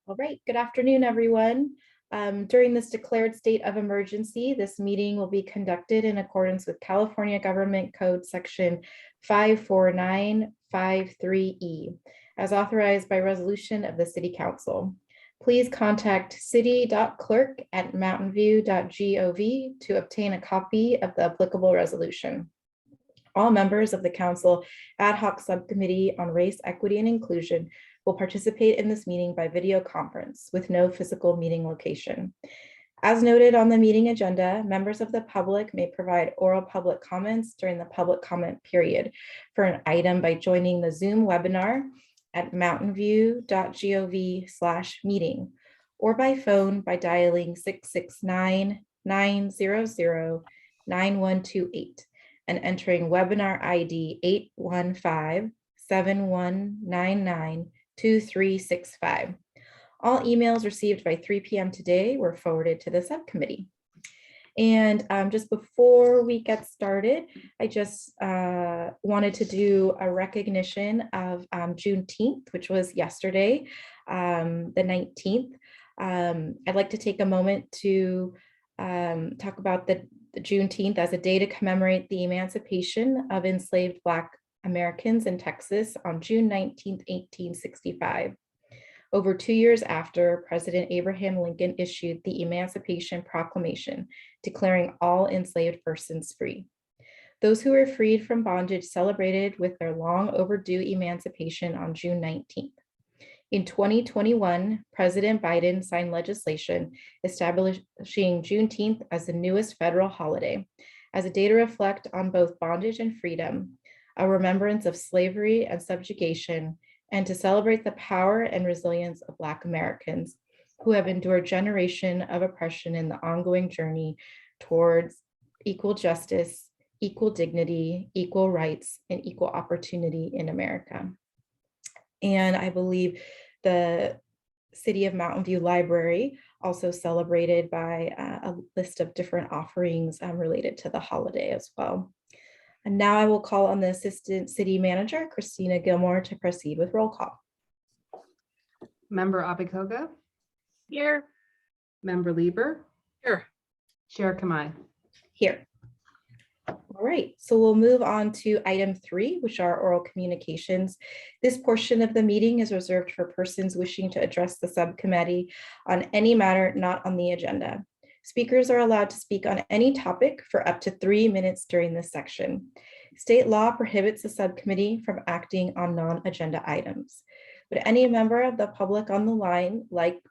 All right, good afternoon, everyone. During this declared state of emergency, this meeting will be conducted in accordance with California Government Code Section 54953E, as authorized by resolution of the City Council. Please contact city.clerk@mountainview.gov to obtain a copy of the applicable resolution. All members of the Council Ad Hoc Subcommittee on Race, Equity, and Inclusion will participate in this meeting by video conference with no physical meeting location. As noted on the meeting agenda, members of the public may provide oral public comments during the public comment period for an item by joining the Zoom webinar at mountainview.gov/meeting or by phone by dialing 669-900-9128 and entering webinar ID 815-7199-2365. All emails received by 3 p.m. today were forwarded to the subcommittee. And just before we get started, I just wanted to do a recognition of Juneteenth, which was yesterday, the 19th. I'd like to take a moment to talk about the Juneteenth as a day to commemorate the emancipation of enslaved Black Americans in Texas on June 19, 1865. Over 2 years after, President Abraham Lincoln issued the Emancipation Proclamation, declaring all enslaved persons free. Those who were freed from bondage celebrated with their long overdue emancipation on June 19th. In 2021, President Biden signed legislation establishing Juneteenth as the newest federal holiday, as a day to reflect on both bondage and freedom, a remembrance of slavery and subjugation, and to celebrate the power and resilience of Black Americans who have endured generation of oppression in the ongoing journey towards equal justice, equal dignity, equal rights, and equal opportunity in America. And I believe the City of Mountain View Library also celebrated by a list of different offerings related to the holiday as well. And now I will call on the Assistant City Manager, Christina Gilmore, to proceed with roll call. Member Abikoga? Here. Member Lieber? Here. Chair Kamai? Here. All right, so we'll move on to item 3, which are oral communications. This portion of the meeting is reserved for persons wishing to address the subcommittee on any matter not on the agenda. Speakers are allowed to speak on any topic for up to 3 minutes during this section. State law prohibits the subcommittee from acting on non-agenda items. Would any member of the public on the line like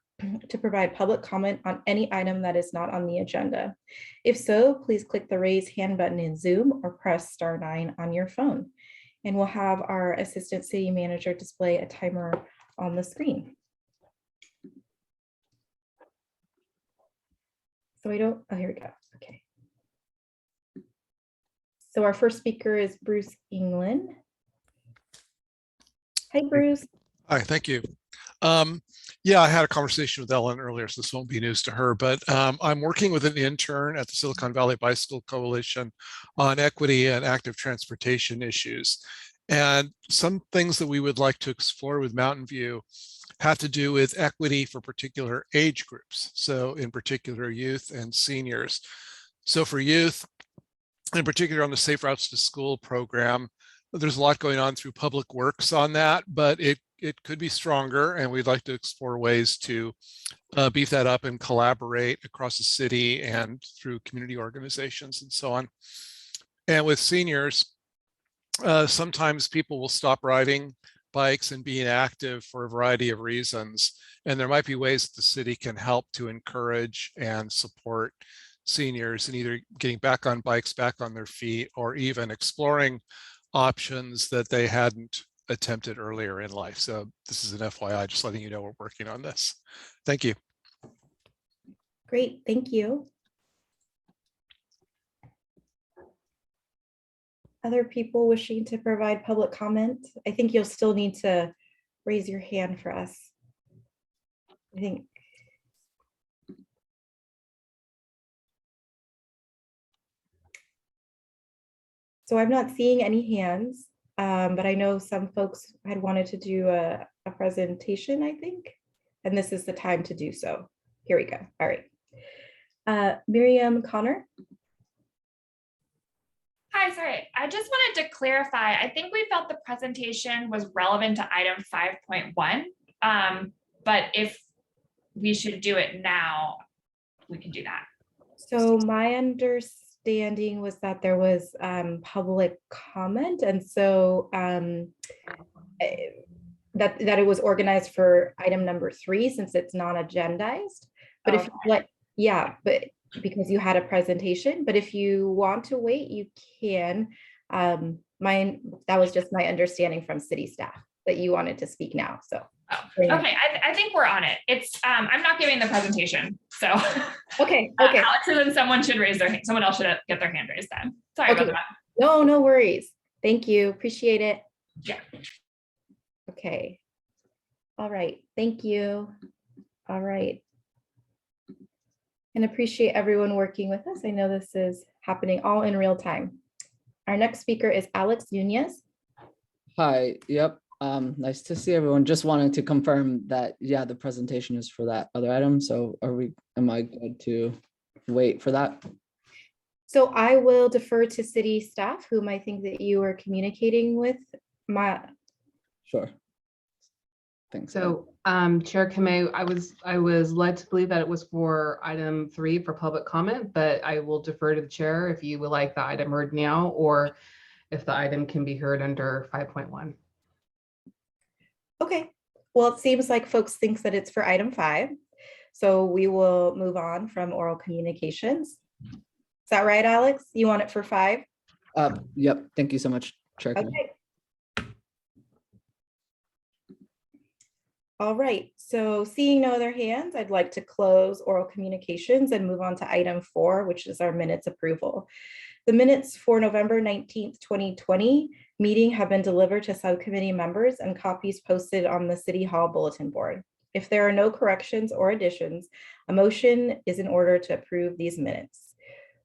to provide public comment on any item that is not on the agenda? If so, please click the raise hand button in Zoom or press *9 on your phone. And we'll have our Assistant City Manager display a timer on the screen. So oh, here we go, okay. So our first speaker is Bruce England. Hi, Bruce. Hi, thank you. Yeah, I had a conversation with Ellen earlier, so this won't be news to her, but I'm working with an intern at the Silicon Valley Bicycle Coalition on equity and active transportation issues. And some things that we would like to explore with Mountain View have to do with equity for particular age groups. So in particular, youth and seniors. So for youth, in particular on the Safe Routes to School program, there's a lot going on through Public Works on that, but it could be stronger, and we'd like to explore ways to beef that up and collaborate across the city and through community organizations and so on. And with seniors, sometimes people will stop riding bikes and being active for a variety of reasons. And there might be ways that the city can help to encourage and support seniors in either getting back on bikes, back on their feet, or even exploring options that they hadn't attempted earlier in life. So this is an FYI, just letting you know we're working on this. Thank you. Great, thank you. Other people wishing to provide public comment? I think you'll still need to raise your hand for us. I think. So I'm not seeing any hands, but I know some folks had wanted to do a presentation, I think. and this is the time to do so. Here we go. All right. Miriam Connor. Hi, sorry. I just wanted to clarify. I think we felt the presentation was relevant to item 5.1. But if we should do it now, we can do that. So my understanding was that there was public comment, and so that it was organized for item number 3 since it's non-agendized. But if Okay. but because you had a presentation, but if you want to wait, you can. That was just my understanding from city staff that you wanted to speak now. So Okay, I think we're on it. It's I'm not giving the presentation, so okay. Alex, and then someone should raise their hand. Someone else should get their hand raised then. Sorry Okay. about that. No worries. Thank you. Appreciate it. Yeah. Okay. All right. Thank you. All right. And appreciate everyone working with us. I know this is happening all in real time. Our next speaker is Alex Nunez. Hi, yep. Nice to see everyone. Just wanted to confirm that, yeah, the presentation is for that other item. So am I good to wait for that? So I will defer to city staff, whom I think that you are communicating with. Sure. Thanks. So Chair Kamei, I was led to believe that it was for item 3 for public comment, but I will defer to the chair if you would like the item heard now, or if the item can be heard under 5.1. Okay, well, it seems like folks think that it's for item 5. So we will move on from oral communications. Is that right, Alex? You want it for 5? Yep. Thank you so much, Chair. Okay. All right, so seeing no other hands, I'd like to close oral communications and move on to item 4, which is our minutes approval. The minutes for November 19th, 2020 meeting have been delivered to subcommittee members and copies posted on the City Hall bulletin board. If there are no corrections or additions, a motion is in order to approve these minutes.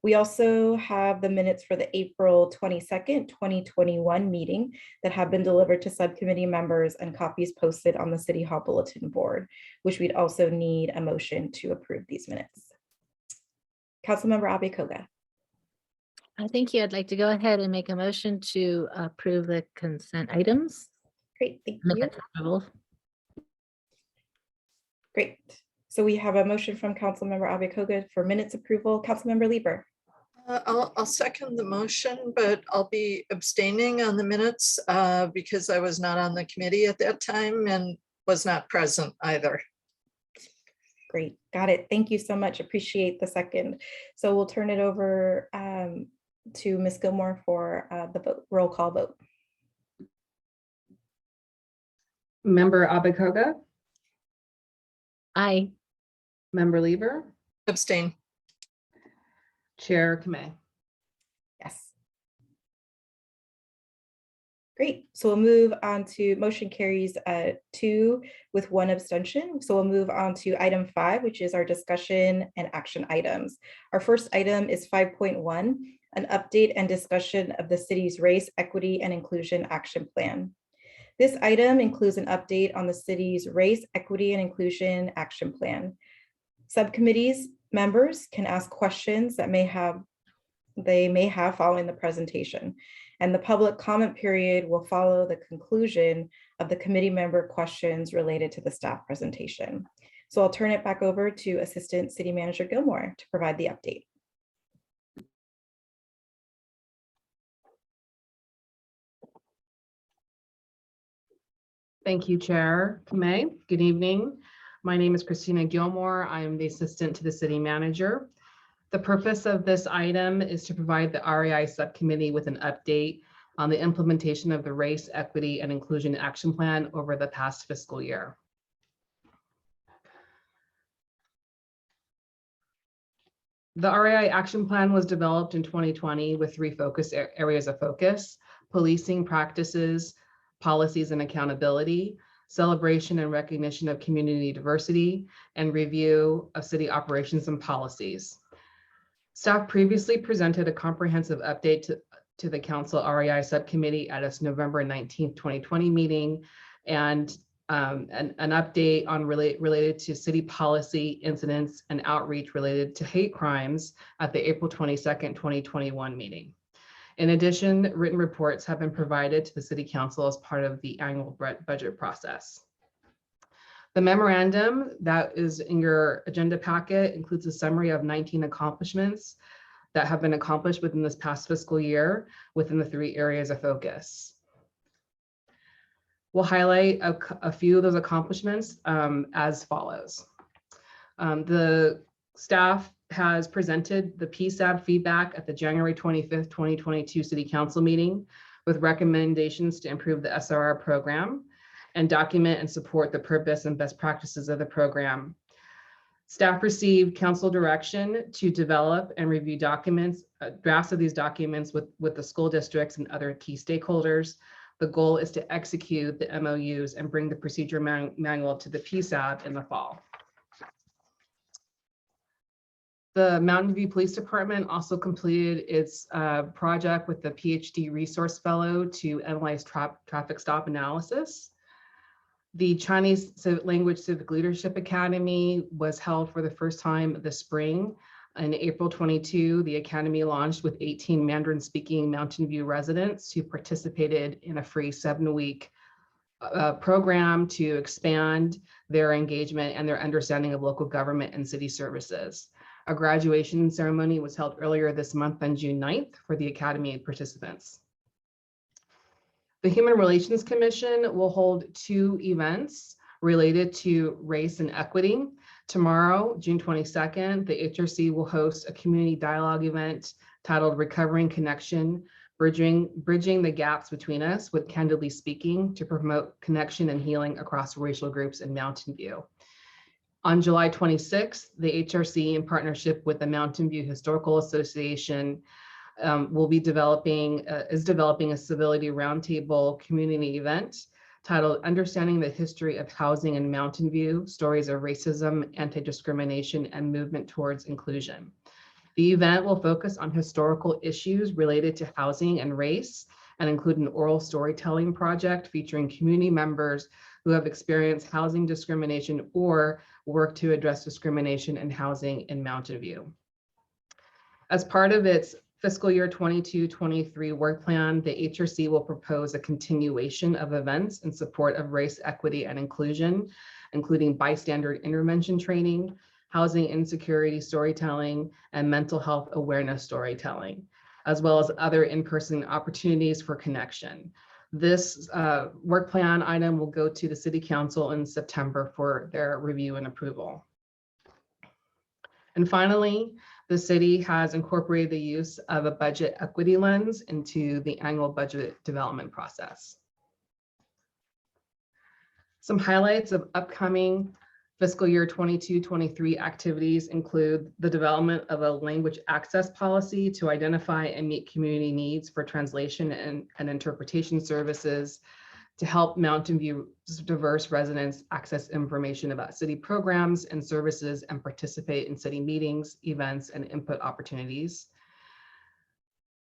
We also have the minutes for the April 22nd, 2021 meeting that have been delivered to subcommittee members and copies posted on the City Hall bulletin board, which we'd also need a motion to approve these minutes. Councilmember Abe-Koga. Thank you. I'd like to go ahead and make a motion to approve the consent items. Great, thank you. Minutes approval. Great. So we have a motion from Councilmember Abe-Koga for minutes approval. Councilmember Lieber. I'll second the motion, but I'll be abstaining on the minutes because I was not on the committee at that time and was not present either. Great, got it. Thank you so much. Appreciate the second. So we'll turn it over to Ms. Gilmore for the vote, roll call vote. Member Abe-Koga, Aye. Member Lieber, Abstain. Chair Kamei. Yes. Great. So we'll move on to motion carries 2 with 1 abstention. So we'll move on to item 5, which is our discussion and action items. Our first item is 5.1, an update and discussion of the city's race, equity, and inclusion action plan. This item includes an update on the city's race, equity, and inclusion action plan. Subcommittees members can ask questions that they may have following the presentation, and the public comment period will follow the conclusion of the committee member questions related to the staff presentation. So I'll turn it back over to Assistant City Manager Gilmore to provide the update. Thank you, Chair Kamei. Good evening. My name is Christina Gilmore. I am the assistant to the city manager. The purpose of this item is to provide the REI subcommittee with an update on the implementation of the Race, Equity, and Inclusion Action Plan over the past fiscal year. The REI Action Plan was developed in 2020 with 3 areas of focus: policing practices, policies and accountability, celebration and recognition of community diversity, and review of city operations and policies. Staff previously presented a comprehensive update to the Council REI Subcommittee at its November 19th, 2020 meeting, and an update on related to city policy incidents and outreach related to hate crimes at the April 22nd, 2021 meeting. In addition, written reports have been provided to the City Council as part of the annual budget process. The memorandum that is in your agenda packet includes a summary of 19 accomplishments that have been accomplished within this past fiscal year within the 3 areas of focus. We'll highlight a few of those accomplishments as follows. The staff has presented the PSAB feedback at the January 25th, 2022 City Council meeting with recommendations to improve the SRR program and document and support the purpose and best practices of the program. Staff received council direction to develop and review documents, drafts of these documents with the school districts and other key stakeholders. The goal is to execute the MOUs and bring the procedure manual to the PSAB in the fall. The Mountain View Police Department also completed its project with the PhD Resource Fellow to analyze traffic stop analysis. The Chinese Language Civic Leadership Academy was held for the first time this spring. In April 22, the Academy launched with 18 Mandarin speaking Mountain View residents who participated in a free 7-week program to expand their engagement and their understanding of local government and city services. A graduation ceremony was held earlier this month on June 9th for the Academy participants. The Human Relations Commission will hold 2 events related to race and equity. Tomorrow, June 22nd, the HRC will host a community dialogue event titled Recovering Connection, Bridging the Gaps Between Us with Candidly Speaking to promote connection and healing across racial groups in Mountain View. On July 26th, the HRC, in partnership with the Mountain View Historical Association, is developing a civility roundtable community event titled Understanding the History of Housing in Mountain View, Stories of Racism, Anti-Discrimination, and Movement Towards Inclusion. The event will focus on historical issues related to housing and race and include an oral storytelling project featuring community members who have experienced housing discrimination or work to address discrimination in housing in Mountain View. As part of its fiscal year 22-23 work plan, the HRC will propose a continuation of events in support of race, equity, and inclusion, including bystander intervention training, housing insecurity storytelling, and mental health awareness storytelling, as well as other in-person opportunities for connection. This work plan item will go to the City Council in September for their review and approval. And finally, the city has incorporated the use of a budget equity lens into the annual budget development process. Some highlights of upcoming fiscal year 22-23 activities include the development of a language access policy to identify and meet community needs for translation and interpretation services to help Mountain View's diverse residents access information about city programs and services and participate in city meetings, events, and input opportunities.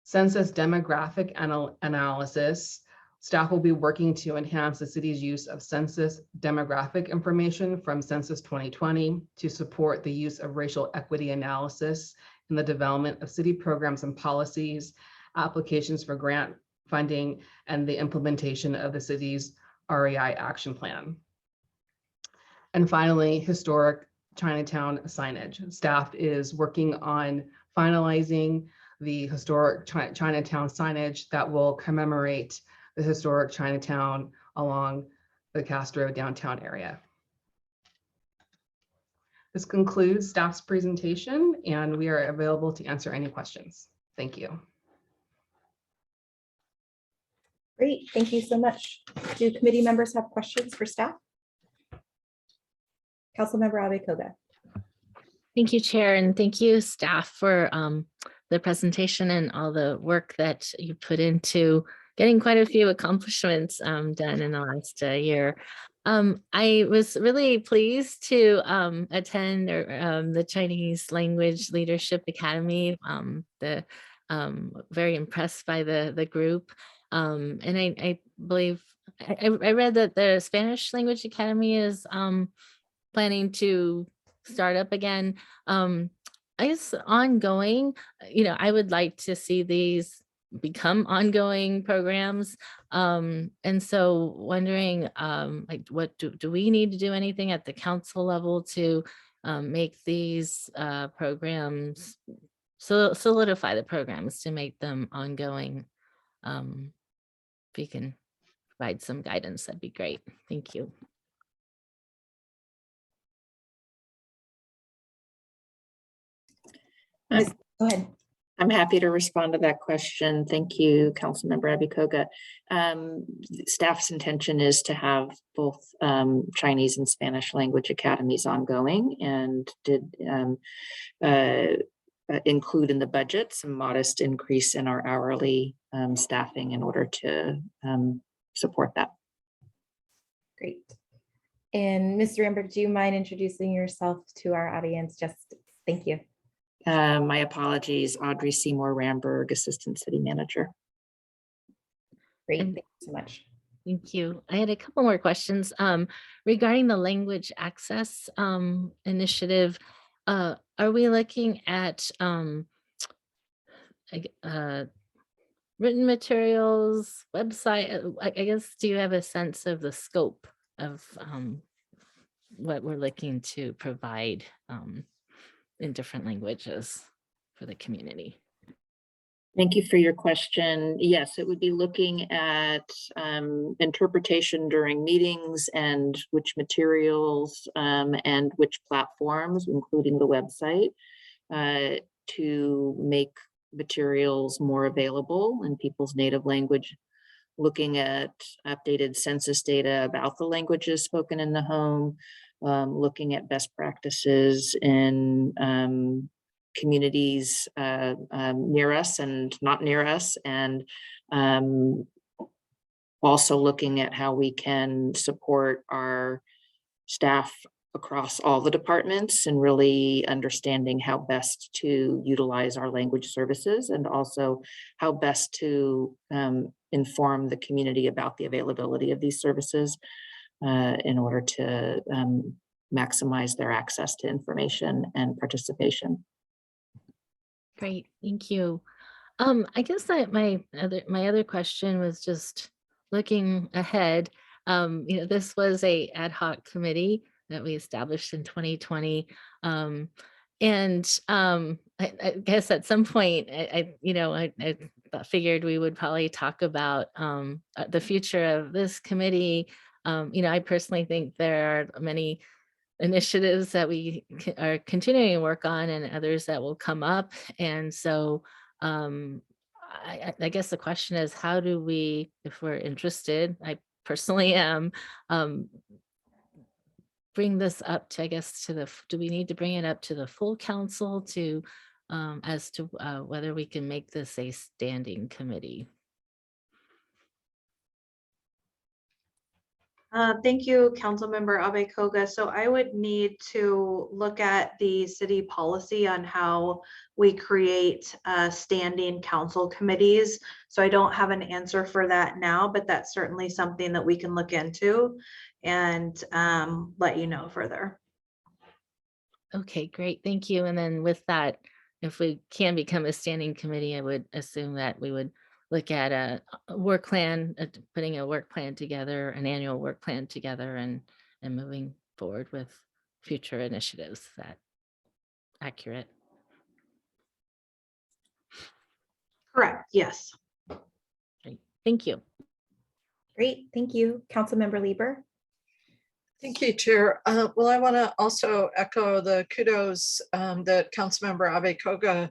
Census demographic analysis. Staff will be working to enhance the city's use of census demographic information from Census 2020 to support the use of racial equity analysis in the development of city programs and policies, applications for grant funding, and the implementation of the city's REI action plan. And finally, historic Chinatown signage. Staff is working on finalizing the historic Chinatown signage that will commemorate the historic Chinatown along the Castro downtown area. This concludes staff's presentation, and we are available to answer any questions. Thank you. Great, thank you so much. Do committee members have questions for staff? Councilmember Abe-Koga. Thank you, Chair, and thank you, staff, for the presentation and all the work that you put into getting quite a few accomplishments done in the last year. I was really pleased to attend the Chinese Language Leadership Academy. Very impressed by the group. And I believe I read that the Spanish Language Academy is planning to start up again. I guess ongoing, I would like to see these become ongoing programs. And so wondering, like, what do we need to do anything at the council level to make these programs, solidify the programs to make them ongoing? If you can provide some guidance, that'd be great. Thank you. Go ahead. I'm happy to respond to that question. Thank you, Councilmember Abikoga. Staff's intention is to have both Chinese and Spanish language academies ongoing, and did include in the budget some modest increase in our hourly staffing in order to support that. Great. And Mr. Ramberg, do you mind introducing yourself to our audience? Thank you. My apologies, Audrey Seymour Ramberg, Assistant City Manager. Great, And- thank you so much. Thank you. I had a couple more questions regarding the language access initiative. Are we looking at written materials, website? I guess, do you have a sense of the scope of what we're looking to provide in different languages for the community? Thank you for your question. Yes, it would be looking at interpretation during meetings and which materials and which platforms, including the website, to make materials more available in people's native language, looking at updated census data about the languages spoken in the home, looking at best practices in communities near us and not near us, and also looking at how we can support our staff across all the departments and really understanding how best to utilize our language services, and also how best to inform the community about the availability of these services in order to maximize their access to information and participation. Great, thank you. I guess that my other question was just looking ahead. This was a ad hoc committee that we established in 2020. I guess at some point, I figured we would probably talk about the future of this committee. I personally think there are many initiatives that we are continuing to work on, and others that will come up. And so I guess the question is, how do we, if we're interested, I personally am, bring this up to, I guess, do we need to bring it up to the full council to, as to whether we can make this a standing committee? Thank you, Councilmember Abikoga. So I would need to look at the city policy on how we create standing council committees. So I don't have an answer for that now, but that's certainly something that we can look into and let you know further. Okay, great. Thank you. And then with that, if we can become a standing committee, I would assume that we would look at a work plan, putting a work plan together, an annual work plan together, and moving forward with future initiatives. Is that accurate? Correct, yes. Great. Thank you. Great, thank you. Councilmember Lieber. Thank you, Chair. Well, I want to also echo the kudos that Councilmember Abikoga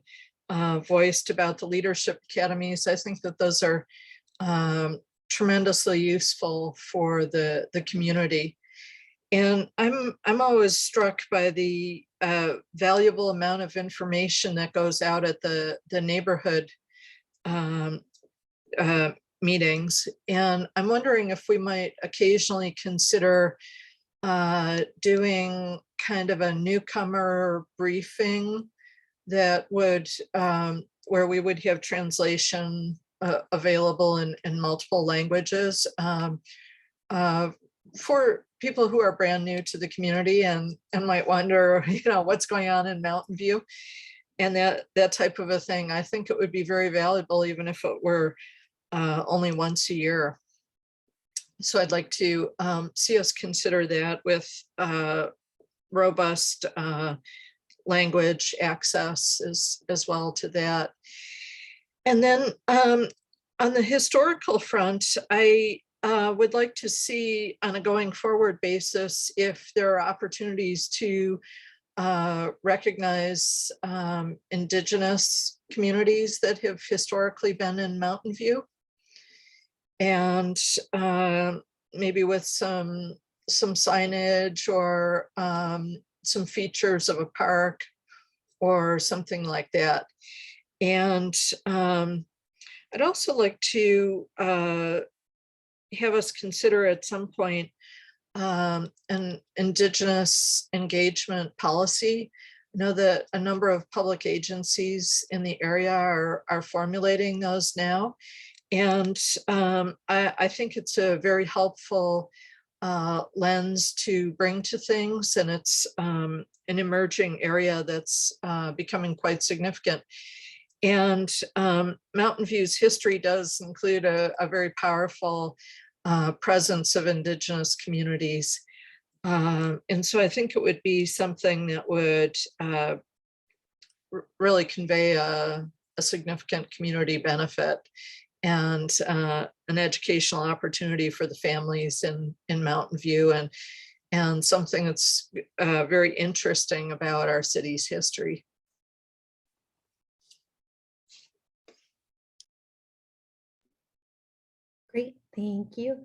voiced about the leadership academies. I think that those are tremendously useful for the community. And I'm always struck by the valuable amount of information that goes out at the neighborhood meetings. And I'm wondering if we might occasionally consider doing kind of a newcomer briefing that would, where we would have translation available in multiple languages, for people who are brand new to the community and might wonder, what's going on in Mountain View and that type of a thing. I think it would be very valuable, even if it were only once a year. So I'd like to see us consider that with robust language access as well to that. And then on the historical front, I would like to see on a going forward basis if there are opportunities to recognize Indigenous communities that have historically been in Mountain View. And maybe with some signage or some features of a park or something like that. And I'd also like to have us consider at some point an Indigenous engagement policy. I know that a number of public agencies in the area are formulating those now. And I think it's a very helpful lens to bring to things, and it's an emerging area that's becoming quite significant. And Mountain View's history does include a very powerful presence of Indigenous communities. And so I think it would be something that would really convey a significant community benefit and an educational opportunity for the families in Mountain View, and something that's very interesting about our city's history. Great, thank you.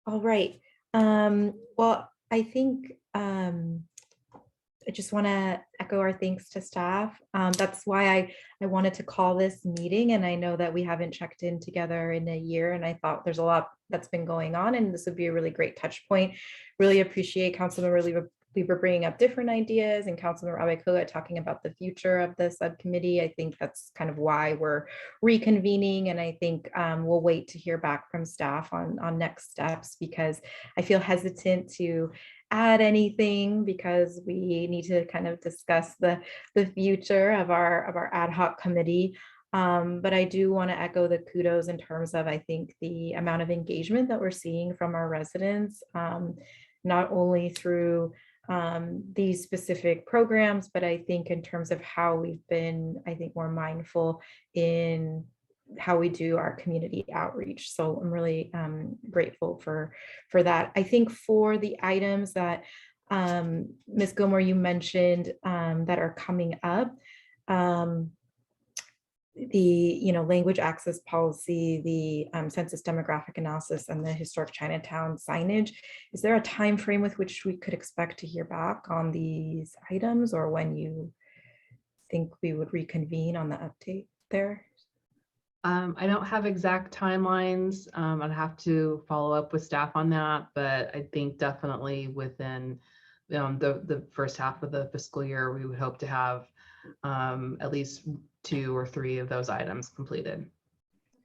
All right. Well, I think I just want to echo our thanks to staff. That's why I wanted to call this meeting, and I know that we haven't checked in together in a year, and I thought there's a lot that's been going on, and this would be a really great touch point. Really appreciate Councilmember Lieber bringing up different ideas, and Councilmember Abe-Koga talking about the future of the subcommittee. I think that's kind of why we're reconvening, and I think we'll wait to hear back from staff on next steps, because I feel hesitant to add anything because we need to kind of discuss the future of our ad hoc committee. But I do want to echo the kudos in terms of, I think, the amount of engagement that we're seeing from our residents, not only through these specific programs, but I think in terms of how we've been, I think, more mindful in how we do our community outreach. So I'm really grateful for that. I think for the items that Ms. Gilmore, you mentioned that are coming up, the language access policy, the census demographic analysis, and the historic Chinatown signage. Is there a time frame with which we could expect to hear back on these items, or when you think we would reconvene on the update there? I don't have exact timelines. I'd have to follow up with staff on that, but I think definitely within the first half of the fiscal year, we would hope to have at least 2 or 3 of those items completed.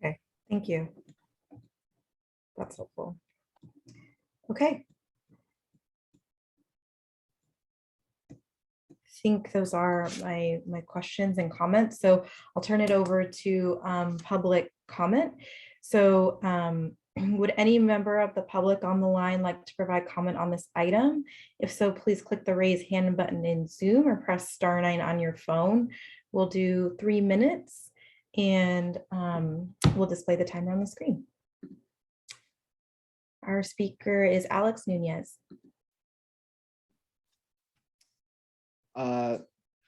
Okay, thank you. That's helpful. Okay. I think those are my questions and comments. So I'll turn it over to public comment. So would any member of the public on the line like to provide comment on this item? If so, please click the raise hand button in Zoom or press *9 on your phone. We'll do 3 minutes, and we'll display the timer on the screen. Our speaker is Alex Nunez.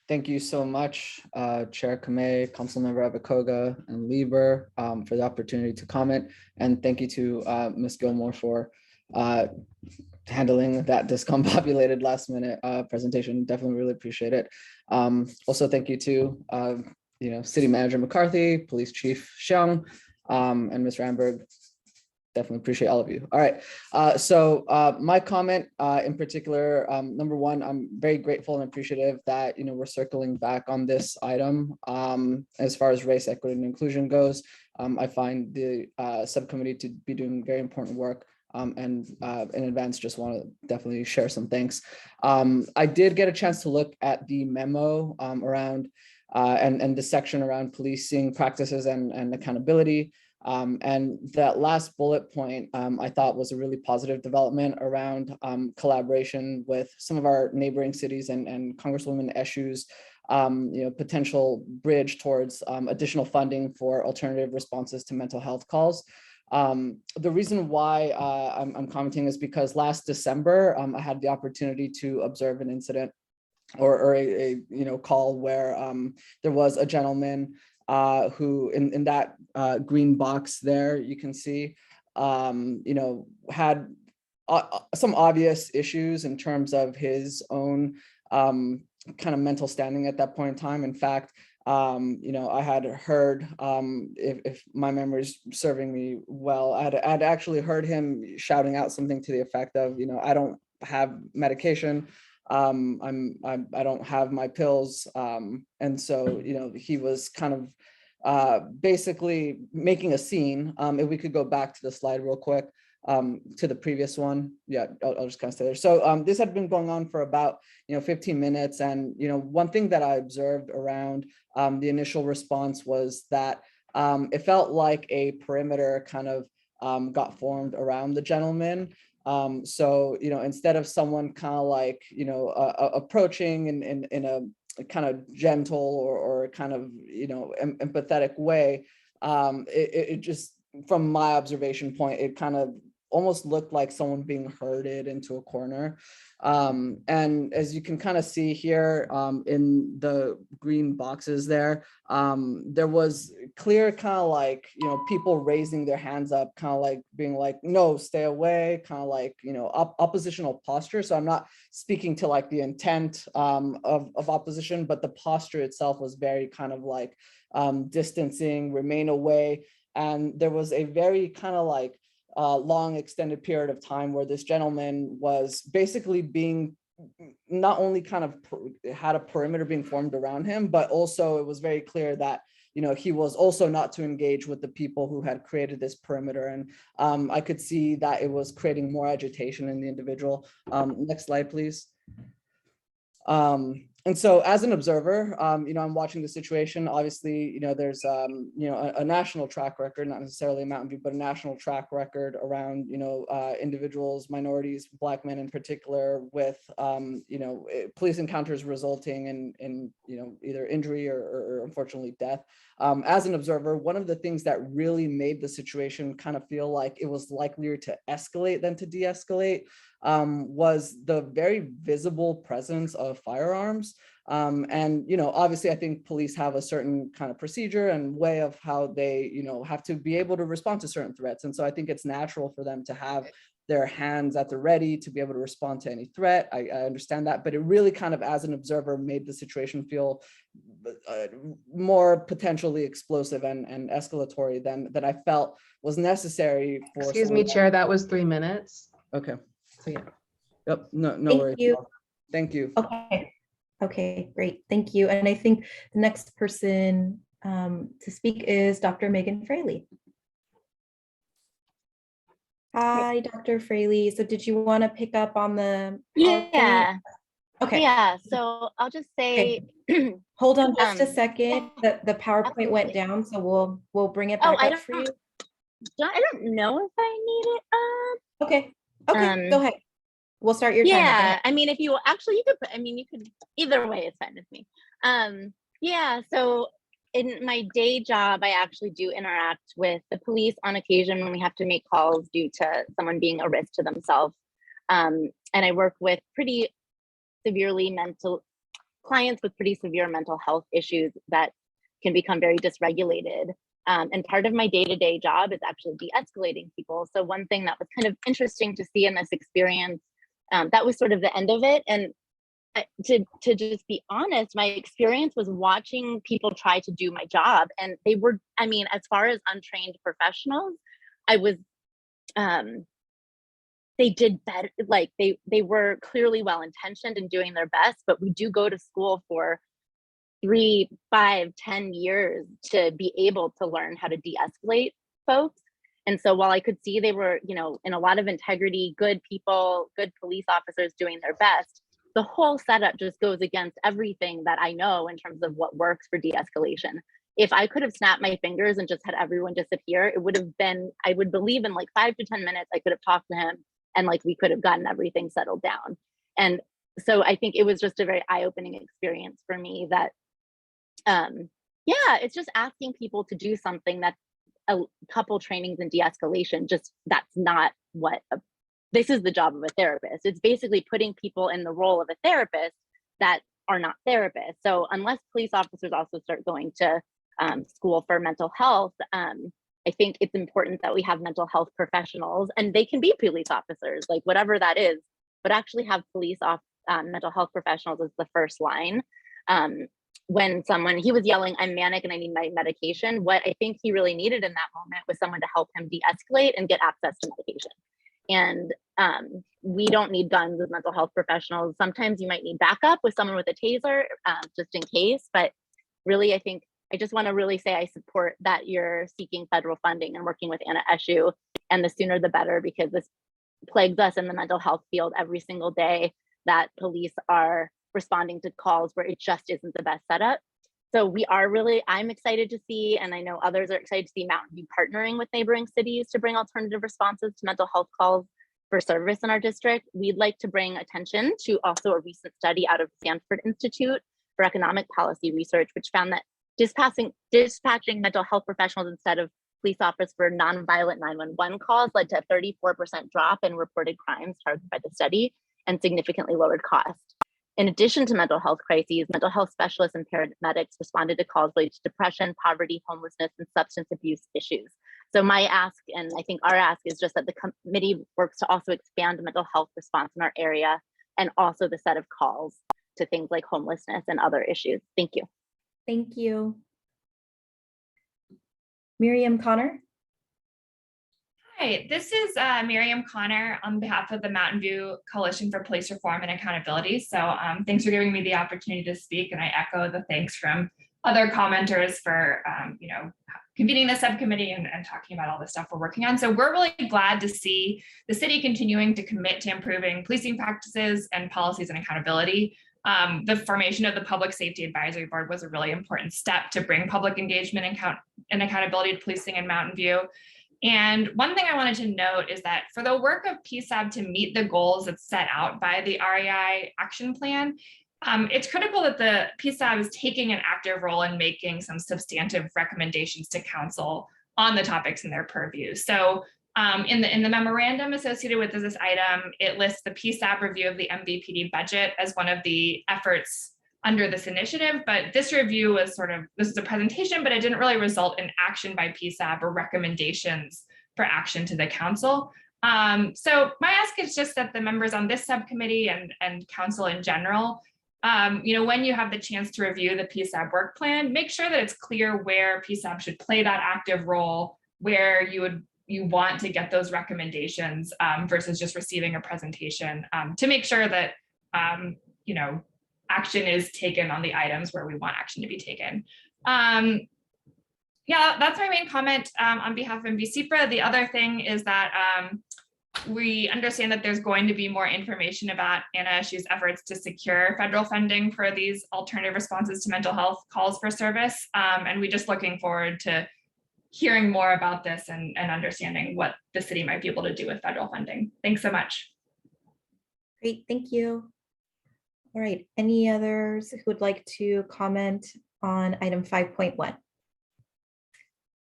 Thank you so much, Chair Kamei, Councilmember Abe-Koga, and Lieber for the opportunity to comment. And thank you to Ms. Gilmore for handling that discombobulated last minute presentation. Definitely really appreciate it. Also, thank you to City Manager McCarthy, Police Chief Xiang, and Ms. Ramberg. definitely appreciate all of you. All right. My comment in particular, number one, I'm very grateful and appreciative that, we're circling back on this item as far as race, equity, and inclusion goes. I find the subcommittee to be doing very important work. And in advance, just want to definitely share some thanks. I did get a chance to look at the memo around and the section around policing practices and accountability. And that last bullet point, I thought was a really positive development around collaboration with some of our neighboring cities and Congresswoman Eshu's potential bridge towards additional funding for alternative responses to mental health calls. The reason why I'm commenting is because last December, I had the opportunity to observe an incident or a call where there was a gentleman who in that green box there, you can see, had some obvious issues in terms of his own kind of mental standing at that point in time. In fact, I had heard, if my memory is serving me well, I'd actually heard him shouting out something to the effect of, I don't have medication. I don't have my pills. And so, he was kind of basically making a scene. If we could go back to the slide real quick, to the previous one. Yeah, I'll just kind of stay there. So this had been going on for about, 15 minutes. And, one thing that I observed around the initial response was that it felt like a perimeter kind of got formed around the gentleman. So, instead of someone kind of like, approaching in a kind of gentle or kind of, empathetic way, it just, from my observation point, it kind of almost looked like someone being herded into a corner. And as you can kind of see here in the green boxes there, there was clear kind of like, people raising their hands up, kind of like being like, no, stay away, kind of like, oppositional posture. So I'm not speaking to like the intent of opposition, but the posture itself was very kind of like distancing, remain away. And there was a very kind of like long extended period of time where this gentleman was basically being not only kind of had a perimeter being formed around him, but also it was very clear that, he was also not to engage with the people who had created this perimeter. And I could see that it was creating more agitation in the individual. Next slide, please. And so as an observer, I'm watching the situation. Obviously, there's, a national track record, not necessarily a Mountain View, but a national track record around, individuals, minorities, Black men in particular, with, police encounters resulting in either injury or unfortunately death. As an observer, one of the things that really made the situation kind of feel like it was likelier to escalate than to de-escalate was the very visible presence of firearms. And, obviously I think police have a certain kind of procedure and way of how they, have to be able to respond to certain threats. And so I think it's natural for them to have their hands at the ready to be able to respond to any threat. I understand that, but it really kind of, as an observer, made the situation feel more potentially explosive and escalatory than I felt was necessary for. Excuse me, Chair, that was 3 minutes. Okay. So yeah. Yep, no Thank worries. you. Thank you. Okay, great. Thank you. And I think the next person to speak is Dr. Megan Fraley. Hi, Dr. Fraley. So did you want to pick up on the PowerPoint? Yeah. Okay. Yeah. So I'll just say. Okay. Hold on just a second. The PowerPoint went down, so we'll bring it back up for you. I don't know if I need it up. Okay. Okay. Go ahead. We'll start your time. Yeah. I mean, if you actually, you could put, I mean, you could, either way, it's fine with me. Yeah. So in my day job, I actually do interact with the police on occasion when we have to make calls due to someone being a risk to themselves. And I work with pretty severely mental clients with pretty severe mental health issues that can become very dysregulated. And part of my day-to-day job is actually de-escalating people. So one thing that was kind of interesting to see in this experience, that was sort of the end of it. And to just be honest, my experience was watching people try to do my job. And they were, I mean, as far as untrained professionals, I was they did better. Like they were clearly well-intentioned in doing their best, but we do go to school for 3, 5, 10 years to be able to learn how to de-escalate folks. And so while I could see they were, you know, in a lot of integrity, good people, good police officers doing their best, the whole setup just goes against everything that I know in terms of what works for de-escalation. If I could have snapped my fingers and just had everyone disappear, it would have been, I would believe in like 5 to 10 minutes, I could have talked to him and like we could have gotten everything settled down. And so I think it was just a very eye-opening experience for me that, yeah, it's just asking people to do something that a couple trainings in de-escalation, just that's not what, this is the job of a therapist. It's basically putting people in the role of a therapist that are not therapists. So unless police officers also start going to school for mental health, I think it's important that we have mental health professionals, and they can be police officers, like whatever that is, but actually have police mental health professionals as the first line. When someone, he was yelling, "I'm manic and I need my medication," what I think he really needed in that moment was someone to help him de-escalate and get access to medication. And we don't need guns as mental health professionals. Sometimes you might need backup with someone with a taser, just in case, but really, I think I just want to really say I support that you're seeking federal funding and working with Anna Eshoo, and the sooner the better, because this plagues us in the mental health field every single day, that police are responding to calls where it just isn't the best setup. So we are really, I'm excited to see, and I know others are excited to see Mountain View partnering with neighboring cities to bring alternative responses to mental health calls for service in our district. We'd like to bring attention to also a recent study out of Stanford Institute for Economic Policy Research, which found that dispatching mental health professionals instead of police officers for nonviolent 911 calls led to a 34% drop in reported crimes targeted by the study and significantly lowered costs. In addition to mental health crises, mental health specialists and paramedics responded to calls related to depression, poverty, homelessness, and substance abuse issues. So my ask, and I think our ask, is just that the committee works to also expand the mental health response in our area, and also the set of calls to things like homelessness and other issues. Thank you. Thank you. Miriam Connor. Hi, this is Miriam Connor on behalf of the Mountain View Coalition for Police Reform and Accountability. So thanks for giving me the opportunity to speak, and I echo the thanks from other commenters for convening the subcommittee and talking about all the stuff we're working on. So we're really glad to see the city continuing to commit to improving policing practices and policies and accountability. The formation of the Public Safety Advisory Board was a really important step to bring public engagement and accountability to policing in Mountain View. And one thing I wanted to note is that for the work of PSAB to meet the goals that's set out by the REI action plan, it's critical that the PSAB is taking an active role in making some substantive recommendations to council on the topics in their purview. So in the memorandum associated with this item, it lists the PSAB review of the MVPD budget as one of the efforts under this initiative, but this review was this is a presentation, but it didn't really result in action by PSAB or recommendations for action to the council. So my ask is just that the members on this subcommittee and council in general, when you have the chance to review the PSAB work plan, make sure that it's clear where PSAB should play that active role, where you want to get those recommendations versus just receiving a presentation, to make sure that action is taken on the items where we want action to be taken. Yeah, that's my main comment on behalf of MVCPRA. The other thing is that we understand that there's going to be more information about Anna Eshoo's efforts to secure federal funding for these alternative responses to mental health calls for service. And we're just looking forward to hearing more about this and understanding what the city might be able to do with federal funding. Thanks so much. Great, thank you. All right, any others who would like to comment on item 5.1?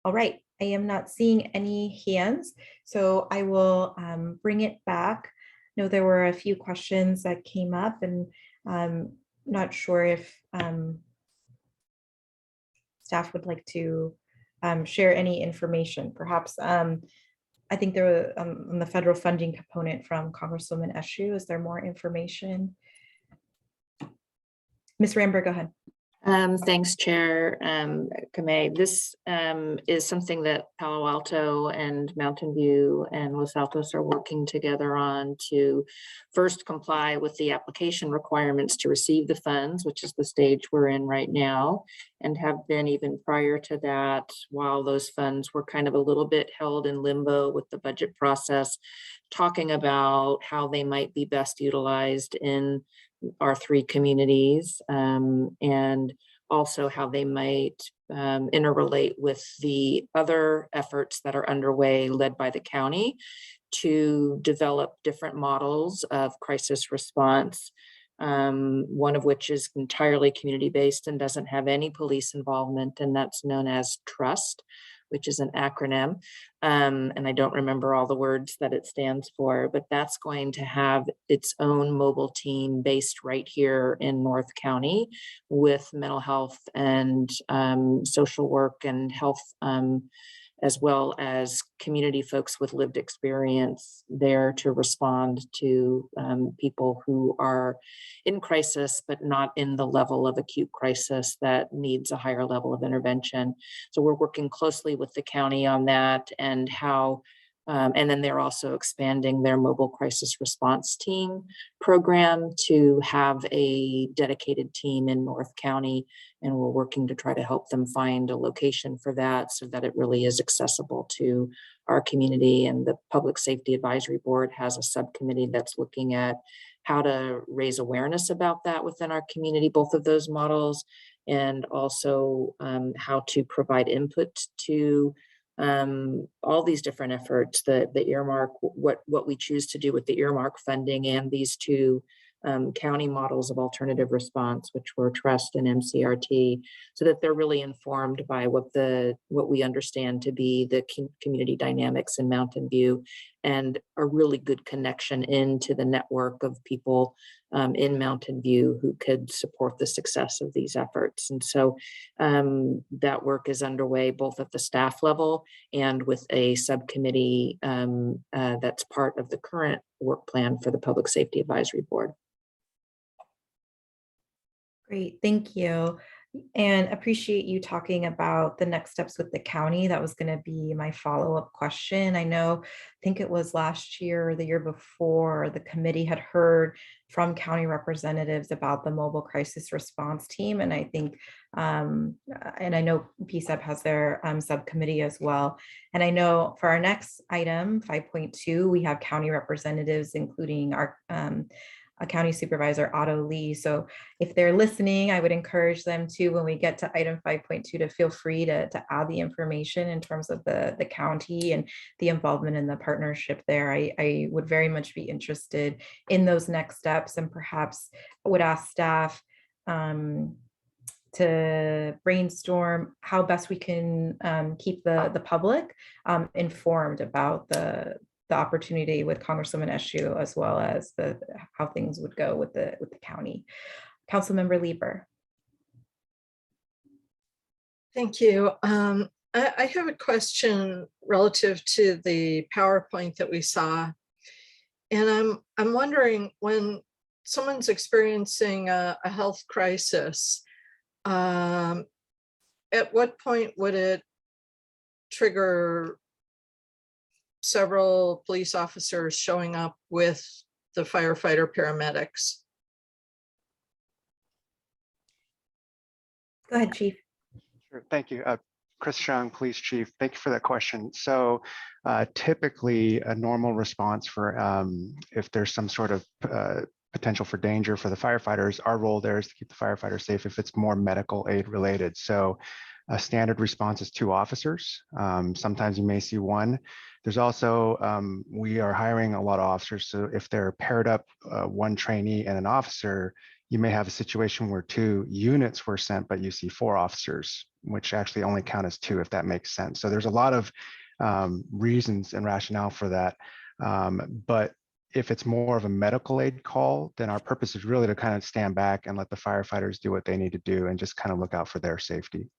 All right, I am not seeing any hands, so I will bring it back. I know there were a few questions that came up, and I'm not sure if staff would like to share any information. Perhaps I think there were on the federal funding component from Congresswoman Eshoo. Is there more information? Ms. Ramberg, go ahead. Thanks, Chair Kamei. This is something that Palo Alto and Mountain View and Los Altos are working together on to first comply with the application requirements to receive the funds, which is the stage we're in right now, and have been even prior to that, while those funds were kind of a little bit held in limbo with the budget process, talking about how they might be best utilized in our 3 communities, and also how they might interrelate with the other efforts that are underway led by the county to develop different models of crisis response, one of which is entirely community-based and doesn't have any police involvement, and that's known as TRUST, which is an acronym. And I don't remember all the words that it stands for, but that's going to have its own mobile team based right here in North County with mental health and social work and health, as well as community folks with lived experience there to respond to people who are in crisis, but not in the level of acute crisis that needs a higher level of intervention. So we're working closely with the county on that, and how, and then they're also expanding their mobile crisis response team program to have a dedicated team in North County. And we're working to try to help them find a location for that so that it really is accessible to our community. And the Public Safety Advisory Board has a subcommittee that's looking at how to raise awareness about that within our community, both of those models, and also how to provide input to all these different efforts, the earmark, what we choose to do with the earmark funding, and these 2 county models of alternative response, which were TRUST and MCRT, so that they're really informed by what we understand to be the community dynamics in Mountain View, and a really good connection into the network of people in Mountain View who could support the success of these efforts. And so that work is underway both at the staff level and with a subcommittee that's part of the current work plan for the Public Safety Advisory Board. Great, thank you. And appreciate you talking about the next steps with the county. That was going to be my follow-up question. I think it was last year or the year before, the committee had heard from county representatives about the mobile crisis response team. And I think, and I know PSEP has their subcommittee as well. And I know for our next item, 5.2, we have county representatives, including our a county supervisor, Otto Lee. So if they're listening, I would encourage them to, when we get to item 5.2, to feel free to add the information in terms of the county and the involvement in the partnership there. I would very much be interested in those next steps, and perhaps would ask staff to brainstorm how best we can keep the public informed about the opportunity with Congresswoman Eshoo, as well as how things would go with the county. Councilmember Lieber. Thank you. I have a question relative to the PowerPoint that we saw. And I'm wondering, when someone's experiencing a health crisis, at what point would it trigger several police officers showing up with the firefighter paramedics? Go ahead, Chief. Sure, thank you. Chris Chung, Police Chief, thank you for that question. So typically a normal response for if there's some sort of potential for danger for the firefighters, our role there is to keep the firefighters safe if it's more medical aid related. So a standard response is 2 officers. Sometimes you may see 1. There's also, we are hiring a lot of officers. So if they're paired up, 1 trainee and an officer, you may have a situation where 2 units were sent, but you see 4 officers, which actually only count as 2, if that makes sense. So there's a lot of reasons and rationale for that. But if it's more of a medical aid call, then our purpose is really to kind of stand back and let the firefighters do what they need to do and just kind of look out for their safety.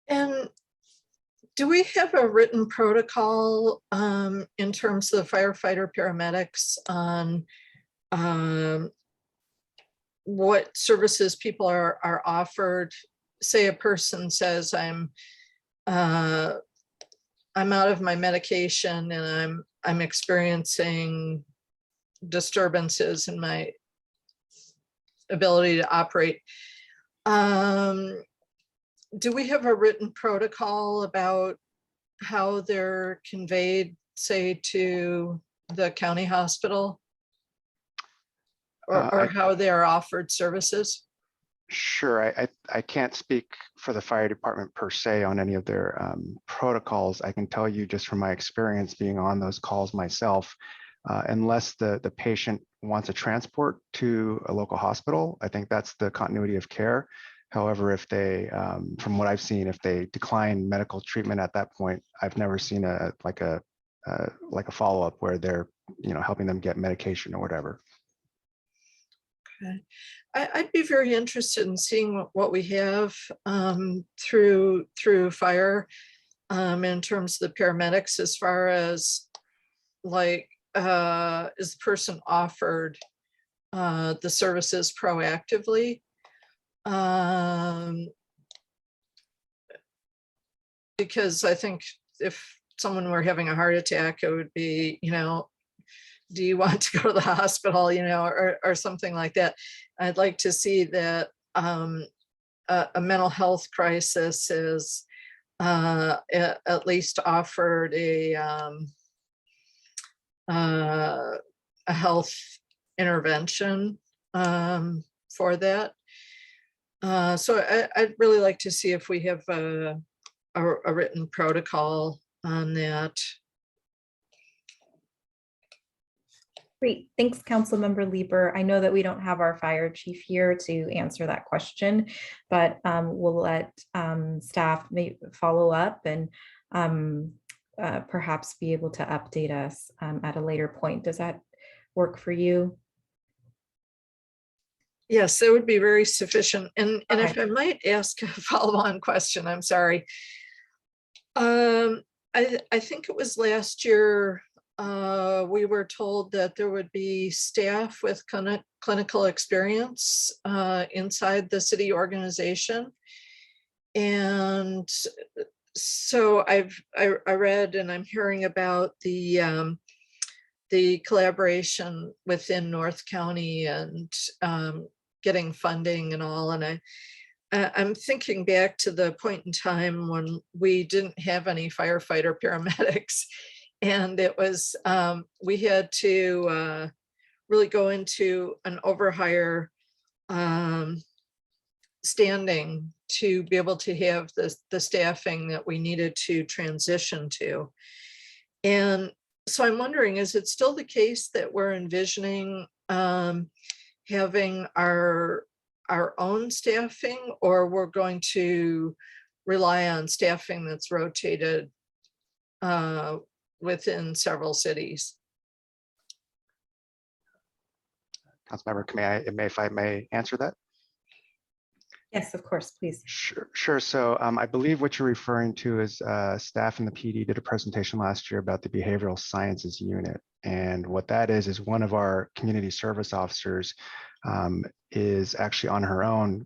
And do we have a written protocol in terms of firefighter paramedics on what services people are offered. Say a person says, I'm out of my medication and I'm experiencing disturbances in my ability to operate. Do we have a written protocol about how they're conveyed, say, to the county hospital? Or how they are offered services? Sure, I can't speak for the fire department per se on any of their protocols. I can tell you just from my experience being on those calls myself, unless the patient wants a transport to a local hospital, I think that's the continuity of care. However, if they, from what I've seen, if they decline medical treatment at that point, I've never seen a follow-up where they're, helping them get medication or whatever. Okay. I'd be very interested in seeing what we have through fire in terms of the paramedics, as far as like, is the person offered the services proactively? Because I think if someone were having a heart attack, it would be, do you want to go to the hospital, or something like that. I'd like to see that a mental health crisis is at least offered a health intervention for that. So I'd really like to see if we have a written protocol on that. Great, thanks, Councilmember Lieber. I know that we don't have our fire chief here to answer that question, but we'll let staff follow up and perhaps be able to update us at a later point. Does that work for you? Yes, that would be very sufficient. And if I might ask a follow-on question, I'm sorry. I think it was last year, we were told that there would be staff with clinical experience inside the city organization. And so I read, and I'm hearing about the collaboration within North County and getting funding and all. And I'm thinking back to the point in time when we didn't have any firefighter paramedics. And it was, we had to really go into an overhire standing to be able to have the staffing that we needed to transition to. And so I'm wondering, is it still the case that we're envisioning having our own staffing, or we're going to rely on staffing that's rotated within several cities? Councilmember, if I may answer that? Yes, of course, please. Sure. So I believe what you're referring to is staff in the PD did a presentation last year about the behavioral sciences unit. And what that is one of our community service officers is actually on her own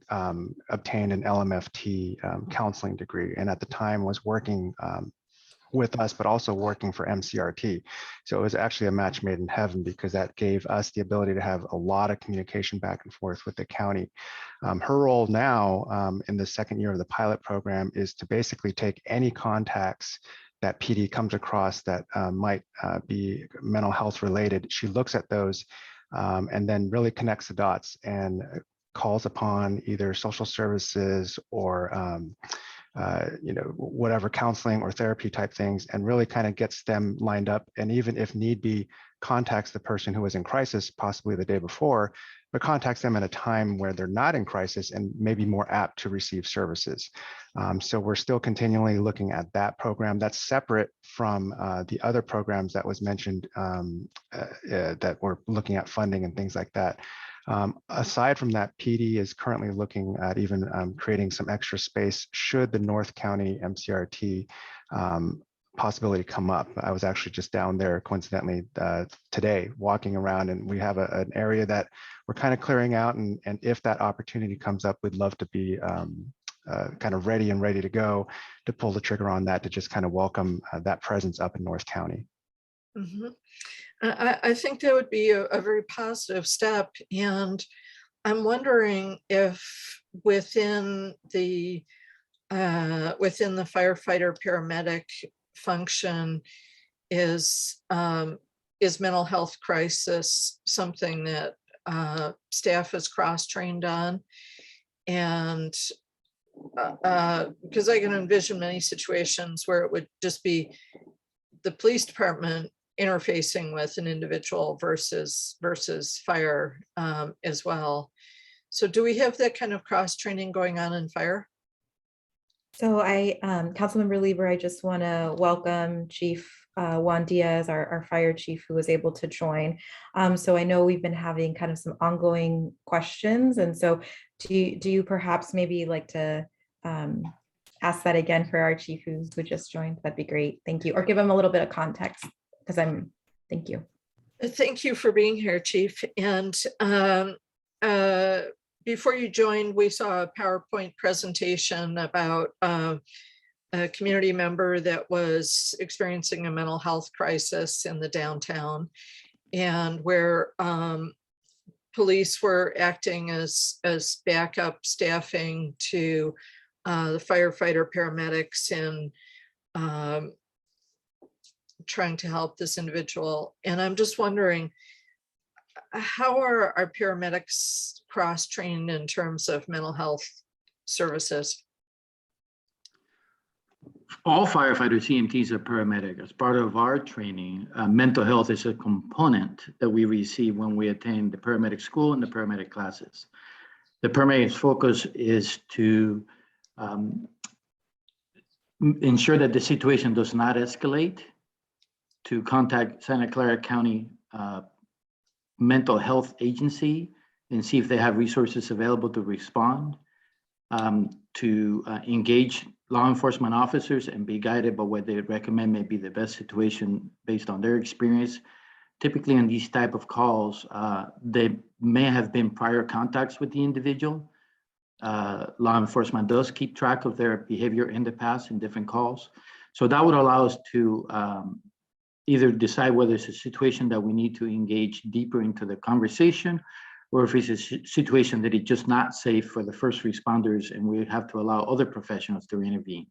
obtained an LMFT counseling degree, and at the time was working with us, but also working for MCRT. So it was actually a match made in heaven, because that gave us the ability to have a lot of communication back and forth with the county. Her role now in the second year of the pilot program is to basically take any contacts that PD comes across that might be mental health related. She looks at those and then really connects the dots and calls upon either social services or whatever counseling or therapy type things, and really kind of gets them lined up. And even if need be, contacts the person who was in crisis, possibly the day before, but contacts them at a time where they're not in crisis and maybe more apt to receive services. So we're still continually looking at that program. That's separate from the other programs that was mentioned that we're looking at funding and things like that. Aside from that, PD is currently looking at even creating some extra space should the North County MCRT possibility come up. I was actually just down there coincidentally today walking around, and we have an area that we're kind of clearing out, and if that opportunity comes up, we'd love to be kind of ready to go to pull the trigger on that, to just kind of welcome that presence up in North County. Mhm. I think that would be a very positive step. And I'm wondering if within the firefighter paramedic function is mental health crisis something that staff is cross-trained on? And because I can envision many situations where it would just be the police department interfacing with an individual versus fire as well. So do we have that kind of cross-training going on in fire? So Councilmember Lieber, I just want to welcome Chief Juan Diaz, our fire chief, who was able to join. So I know we've been having kind of some ongoing questions. And so do you perhaps maybe like to ask that again for our chief who just joined? That'd be great. Thank you. Or give him a little bit of context, because thank you. Thank you for being here, Chief. And before you joined, we saw a PowerPoint presentation about a community member that was experiencing a mental health crisis in the downtown, and where police were acting as backup staffing to the firefighter paramedics in trying to help this individual. And I'm just wondering, how are our paramedics cross-trained in terms of mental health services? All firefighters, EMTs are paramedic. As part of our training, mental health is a component that we receive when we attend the paramedic school and the paramedic classes. The paramedic's focus is to ensure that the situation does not escalate, to contact Santa Clara County Mental Health Agency and see if they have resources available to respond, to engage law enforcement officers and be guided by what they recommend may be the best situation based on their experience. Typically in these type of calls, they may have been prior contacts with the individual. Law enforcement does keep track of their behavior in the past in different calls. So that would allow us to either decide whether it's a situation that we need to engage deeper into the conversation, or if it's a situation that is just not safe for the first responders and we have to allow other professionals to intervene.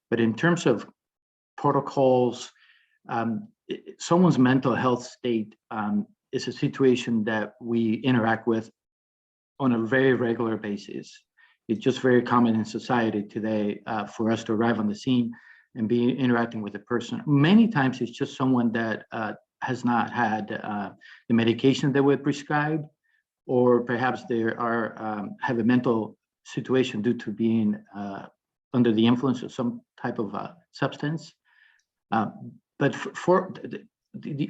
But in terms of protocols, someone's mental health state is a situation that we interact with on a very regular basis. It's just very common in society today for us to arrive on the scene and be interacting with a person. Many times it's just someone that has not had the medication that we're prescribed, or perhaps they have a mental situation due to being under the influence of some type of substance. But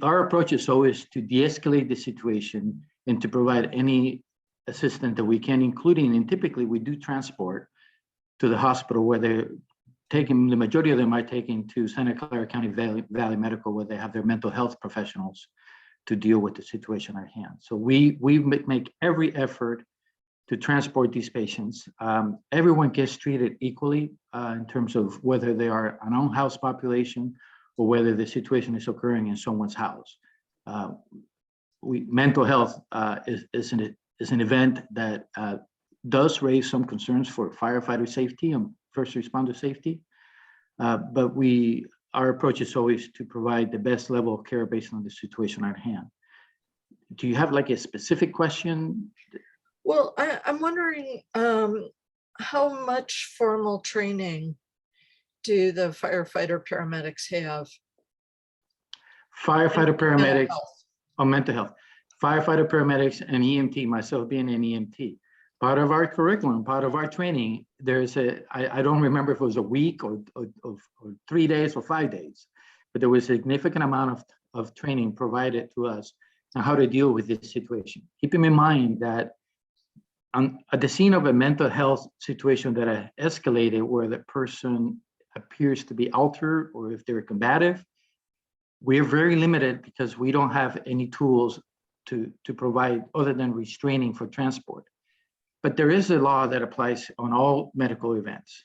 our approach is always to de-escalate the situation and to provide any assistance that we can, including, and typically we do transport to the hospital, where they're taking, the majority of them are taken to Santa Clara County Valley Medical, where they have their mental health professionals to deal with the situation at hand. So we make every effort to transport these patients. Everyone gets treated equally in terms of whether they are an on-house population or whether the situation is occurring in someone's house. Mental health is an event that does raise some concerns for firefighter safety and first responder safety, but our approach is always to provide the best level of care based on the situation at hand. Do you have like a specific question? Well, I'm wondering how much formal training do the firefighter paramedics have? Firefighter paramedics on mental health. Firefighter paramedics and EMT, myself being an EMT. Part of our curriculum, part of our training, there's I don't remember if it was a week or 3 days or 5 days, but there was a significant amount of training provided to us on how to deal with this situation. Keeping in mind that at the scene of a mental health situation that escalated, where the person appears to be altered or if they're combative, we're very limited because we don't have any tools to provide other than restraining for transport. But there is a law that applies on all medical events.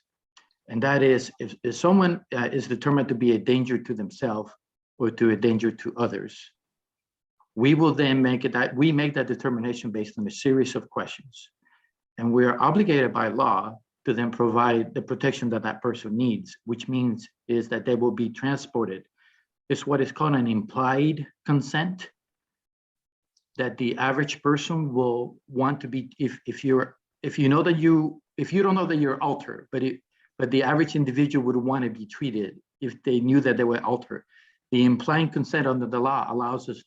And that is if someone is determined to be a danger to themselves or to a danger to others, we will then make that determination based on a series of questions. And we are obligated by law to then provide the protection that that person needs, which means is that they will be transported. It's what is called an implied consent, that the average person will want to be, if you don't know that you're altered, but the average individual would want to be treated if they knew that they were altered. The implied consent under the law allows us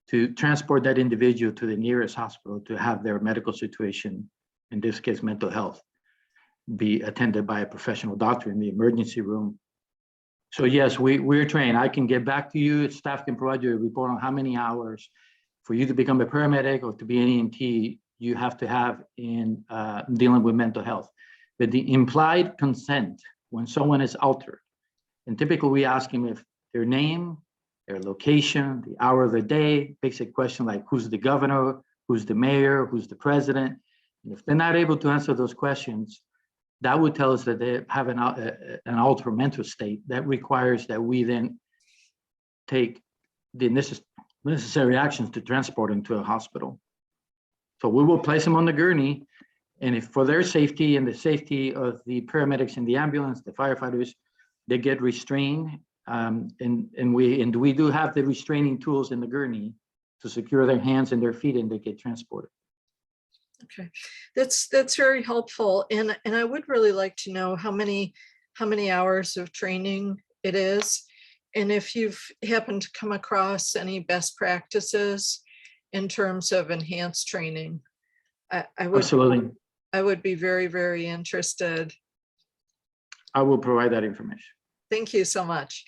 to transport that individual to the nearest hospital to have their medical situation, in this case, mental health, be attended by a professional doctor in the emergency room. So yes, we're trained. I can get back to you. Staff can provide you a report on how many hours for you to become a paramedic or to be an EMT you have to have in dealing with mental health. But the implied consent, when someone is altered, and typically we ask them if their name, their location, the hour of the day, basic question like who's the governor, who's the mayor, who's the president. And if they're not able to answer those questions, that would tell us that they have an altered mental state that requires that we then take the necessary actions to transport them to a hospital. So we will place them on the gurney, and if for their safety and the safety of the paramedics in the ambulance, the firefighters, they get restrained, and we do have the restraining tools in the gurney to secure their hands and their feet, and they get transported. Okay, that's very helpful, and I would really like to know how many hours of training it is, and if you've happened to come across any best practices in terms of enhanced training. I would be very, very interested. I will provide that information. Thank you so much.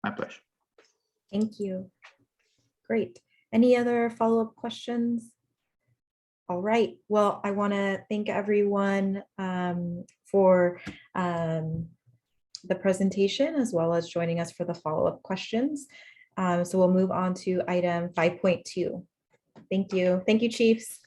My pleasure. Thank you. Great. Any other follow-up questions? All right. Well, I want to thank everyone for the presentation, as well as joining us for the follow-up questions. So we'll move on to item 5.2. Thank you. Thank you, Chiefs.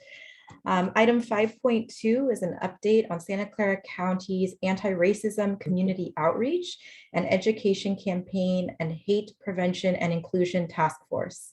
Item 5.2 is an update on Santa Clara County's anti-racism community outreach and education campaign and hate prevention and inclusion task force.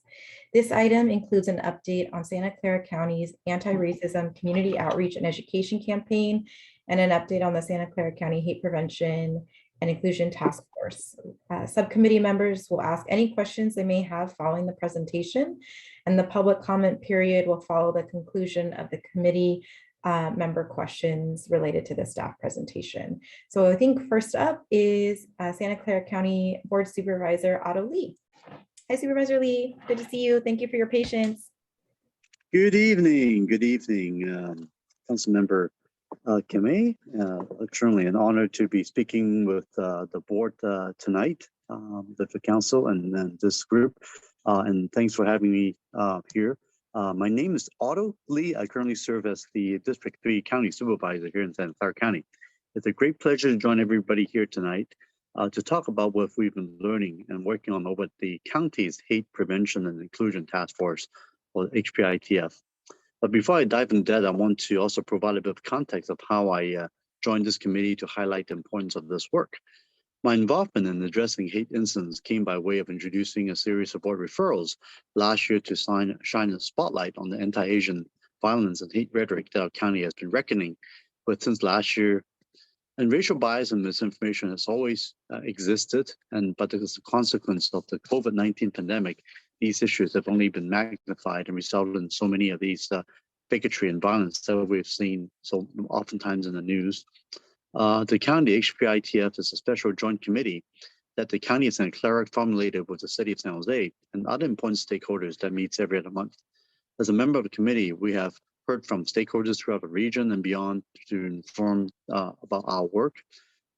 This item includes an update on Santa Clara County's anti-racism community outreach and education campaign and an update on the Santa Clara County Hate Prevention and Inclusion Task Force. Subcommittee members will ask any questions they may have following the presentation, and the public comment period will follow the conclusion of the committee member questions related to the staff presentation. So I think first up is Santa Clara County Board Supervisor Otto Lee. Hi, Supervisor Lee. Good to see you. Thank you for your patience. Good evening. Good evening, Councilmember Kime. Certainly an honor to be speaking with the board tonight, the council and this group. And thanks for having me here. My name is Otto Lee. I currently serve as the District 3 County Supervisor here in Santa Clara County. It's a great pleasure to join everybody here tonight to talk about what we've been learning and working on over the county's Hate Prevention and Inclusion Task Force, or HPITF. But before I dive into that, I want to also provide a bit of context of how I joined this committee to highlight the importance of this work. My involvement in addressing hate incidents came by way of introducing a series of board referrals last year to shine a spotlight on the anti-Asian violence and hate rhetoric that our county has been reckoning with since last year. And racial bias and misinformation has always existed, but as a consequence of the COVID-19 pandemic, these issues have only been magnified and resulted in so many of these bigotry and violence that we've seen so oftentimes in the news. The county HPITF is a special joint committee that the county of Santa Clara formulated with the city of San Jose and other important stakeholders that meets every other month. As a member of the committee, we have heard from stakeholders throughout the region and beyond to inform about our work.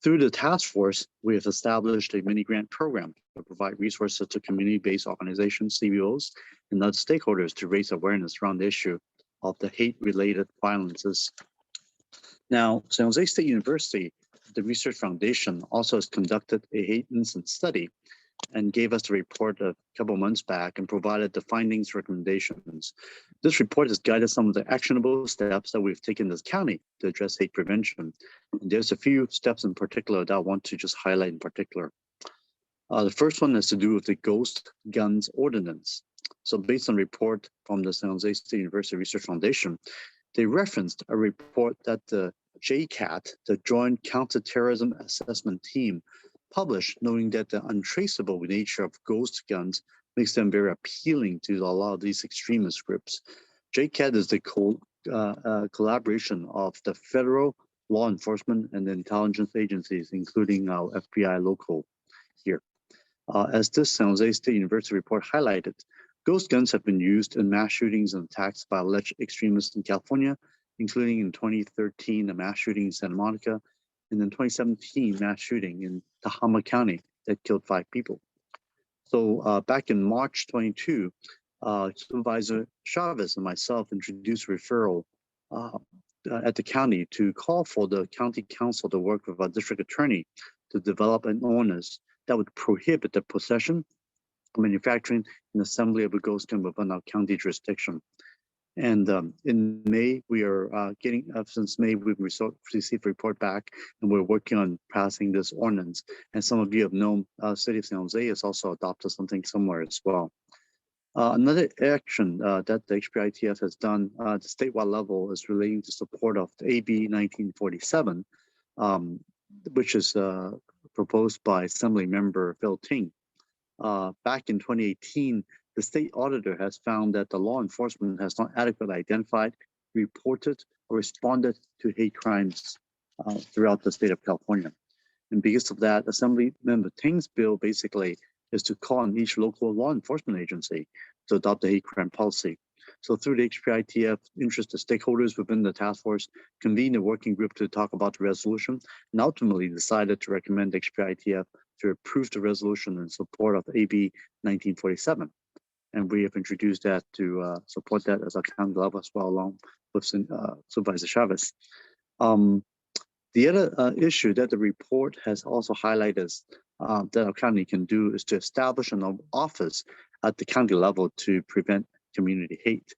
Through the task force, we have established a mini grant program to provide resources to community-based organizations, CBOs, and other stakeholders to raise awareness around the issue of the hate-related violences. Now, San Jose State University the Research Foundation also has conducted a hate incident study and gave us the report a couple months back and provided the findings, recommendations. This report has guided some of the actionable steps that we've taken as county to address hate prevention. And there's a few steps in particular that I want to just highlight in particular. The first one has to do with the Ghost Guns Ordinance. So based on a report from the San Jose State University Research Foundation, they referenced a report that the JCAT, the Joint Counterterrorism Assessment Team, published, knowing that the untraceable nature of ghost guns makes them very appealing to a lot of these extremist groups. JCAT is the collaboration of the federal law enforcement and the intelligence agencies, including our FBI local here. As this San Jose State University report highlighted, ghost guns have been used in mass shootings and attacks by alleged extremists in California, including in 2013, a mass shooting in Santa Monica, and in 2017, mass shooting in Tehama County that killed 5 people. So back in March 22, Supervisor Chavez and myself introduced a referral at the county to call for the county council to work with our district attorney to develop an ordinance that would prohibit the possession, manufacturing, and assembly of a ghost gun within our county jurisdiction. And in May, we are since May, we've received a report back, and we're working on passing this ordinance. And some of you have known City of San Jose has also adopted something similar as well. Another action that the HPITF has done at the statewide level is relating to support of the AB 1947, which is proposed by Assembly Member Phil Ting. Back in 2018, the state auditor has found that the law enforcement has not adequately identified, reported, or responded to hate crimes throughout the state of California. And because of that, Assembly Member Ting's bill basically is to call on each local law enforcement agency to adopt a hate crime policy. So through the HPITF, interested stakeholders within the task force convened a working group to talk about the resolution and ultimately decided to recommend HPITF to approve the resolution in support of AB 1947. And we have introduced that to support that as a county level as well, along with Supervisor Chavez. The other issue that the report has also highlighted that our county can do is to establish an office at the county level to prevent community hate.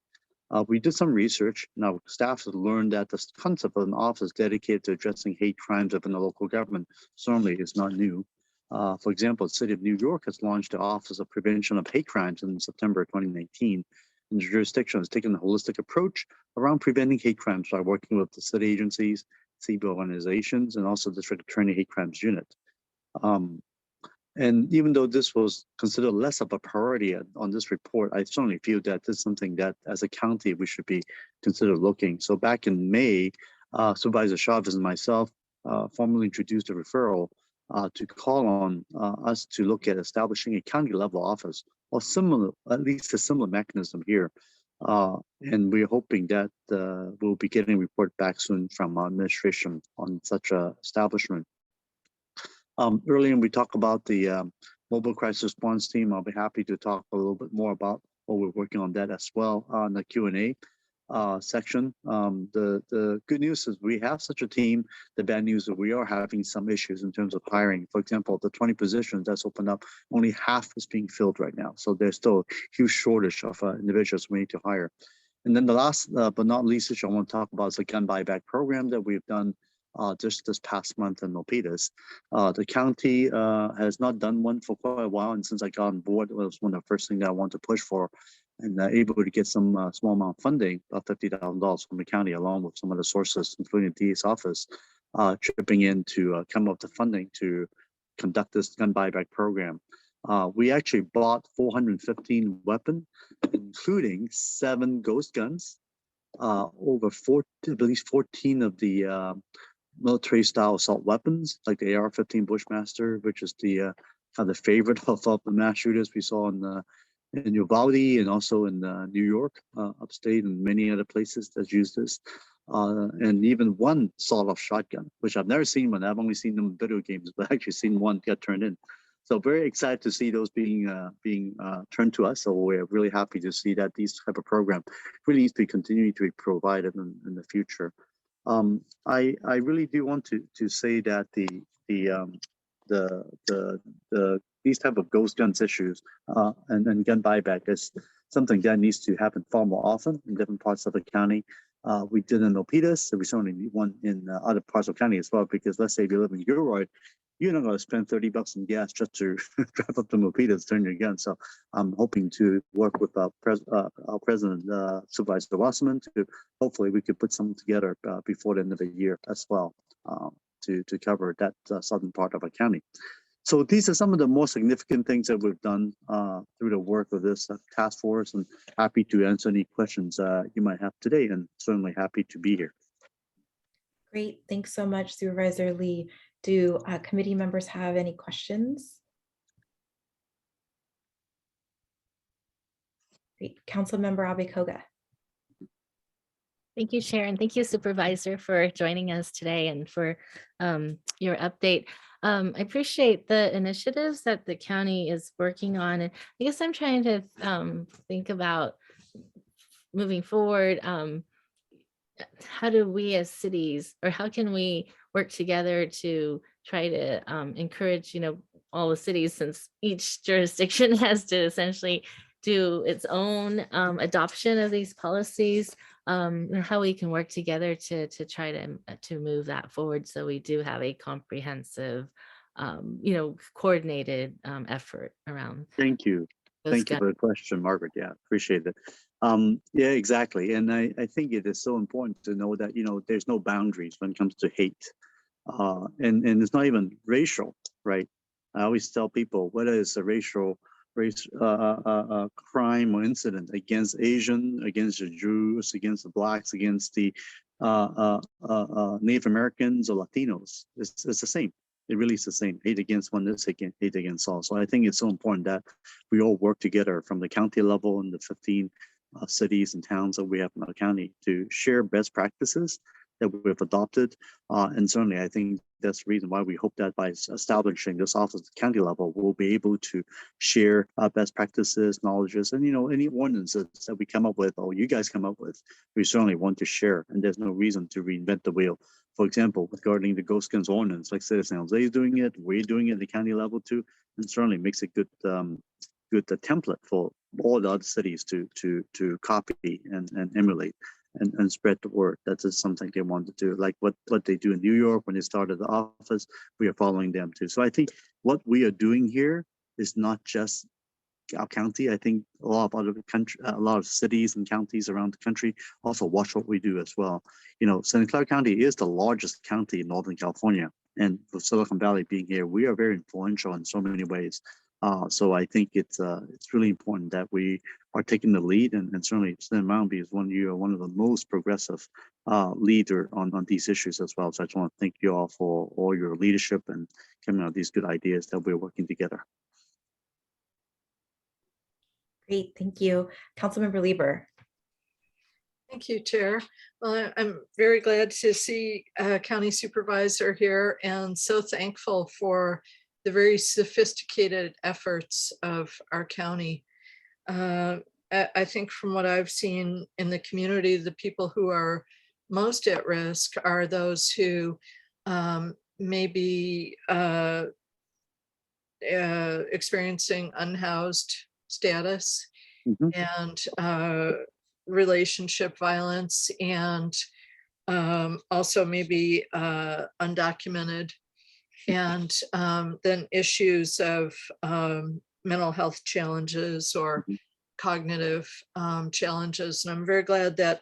We did some research. Now, staff has learned that the concept of an office dedicated to addressing hate crimes within the local government certainly is not new. For example, the City of New York has launched the Office of Prevention of Hate Crimes in September 2019. And the jurisdiction has taken a holistic approach around preventing hate crimes by working with the city agencies, civil organizations, and also District Attorney Hate Crimes Unit. And even though this was considered less of a priority on this report, I certainly feel that this is something that as a county we should be consider looking. So back in May, Supervisor Chavez and myself formally introduced a referral to call on us to look at establishing a county level office or similar, at least a similar mechanism here. And we're hoping that we'll be getting a report back soon from our administration on such a establishment. Earlier we talked about the mobile crisis response team. I'll be happy to talk a little bit more about what we're working on that as well on the Q&A section. The good news is we have such a team. The bad news is we are having some issues in terms of hiring. For example, the 20 positions that's opened up, only half is being filled right now. So there's still a huge shortage of individuals we need to hire. And then the last but not least issue I want to talk about is the gun buyback program that we've done just this past month in Milpitas. The county has not done one for quite a while, and since I got on board, it was one of the first things that I wanted to push for, and able to get some small amount of funding, about $50,000 from the county, along with some other sources, including the DA's office, chipping in to come up with the funding to conduct this gun buyback program. We actually bought 415 weapons, including 7 ghost guns, over I believe 14 of the military style assault weapons, like the AR-15 Bushmaster, which is the kind of the favorite of the mass shooters we saw in Uvalde and also in New York, upstate, and many other places that use this. And even one sawed-off shotgun, which I've never seen one. I've only seen them in video games, but actually seen one get turned in. So very excited to see those being turned to us. So we're really happy to see that these type of program really needs to be continuing to be provided in the future. I really do want to say that these type of ghost guns issues and gun buyback is something that needs to happen far more often in different parts of the county. We did in Milpitas, so we certainly need one in other parts of the county as well, because let's say if you live in Gilroy, you're not going to spend $30 in gas just to drive up to Milpitas, turn your gun. So I'm hoping to work with our president, Supervisor Wasserman, to hopefully we could put something together before the end of the year as well, to cover that southern part of our county. So these are some of the more significant things that we've done through the work of this task force, and happy to answer any questions you might have today, and certainly happy to be here. Great, thanks so much, Supervisor Lee. Do committee members have any questions? Great, Councilmember Abe-Koga. Thank you, Chair, and thank you, Supervisor, for joining us today and for your update. I appreciate the initiatives that the county is working on. And I guess I'm trying to think about moving forward. How do we as cities, or how can we work together to try to encourage, all the cities, since each jurisdiction has to essentially do its own adoption of these policies, and how we can work together to try to move that forward, so we do have a comprehensive, coordinated effort around. Thank you. Thank you for the question, Margaret. Yeah, appreciate it. Yeah, exactly. And I think it is so important to know that, there's no boundaries when it comes to hate. And it's not even racial, right? I always tell people, whether it's a race crime or incident against Asian, against the Jews, against the Blacks, against the Native Americans or Latinos, it's the same. It really is the same. Hate against one is hate against all. So I think it's so important that we all work together from the county level and the 15 cities and towns that we have in our county to share best practices that we've adopted. And certainly I think that's the reason why we hope that by establishing this office at the county level, we'll be able to share best practices, knowledges, and any ordinances that we come up with, or you guys come up with, we certainly want to share, and there's no reason to reinvent the wheel. For example, regarding the ghost guns ordinance, like Citizen Jose is doing it, we're doing it at the county level too, and certainly makes a good template for all the other cities to copy and emulate and spread the word. That's just something they want to do, like what they do in New York when they started the office. We are following them too. So I think what we are doing here is not just our county. I think a lot of other country, a lot of cities and counties around the country also watch what we do as well. Santa Clara County is the largest county in Northern California, and with Silicon Valley being here, we are very influential in so many ways. So I think it's really important that we are taking the lead, and certainly Senator Mounby is one of the most progressive leader on these issues as well. So I just want to thank you all for all your leadership and coming out with these good ideas that we're working together. Great, thank you. Councilmember Lieber. Thank you, Chair. Well, I'm very glad to see County Supervisor here, and so thankful for the very sophisticated efforts of our county. I think from what I've seen in the community, the people who are most at risk are those who may be experiencing unhoused status and relationship violence, and also maybe undocumented, and then issues of mental health challenges or cognitive challenges. And I'm very glad that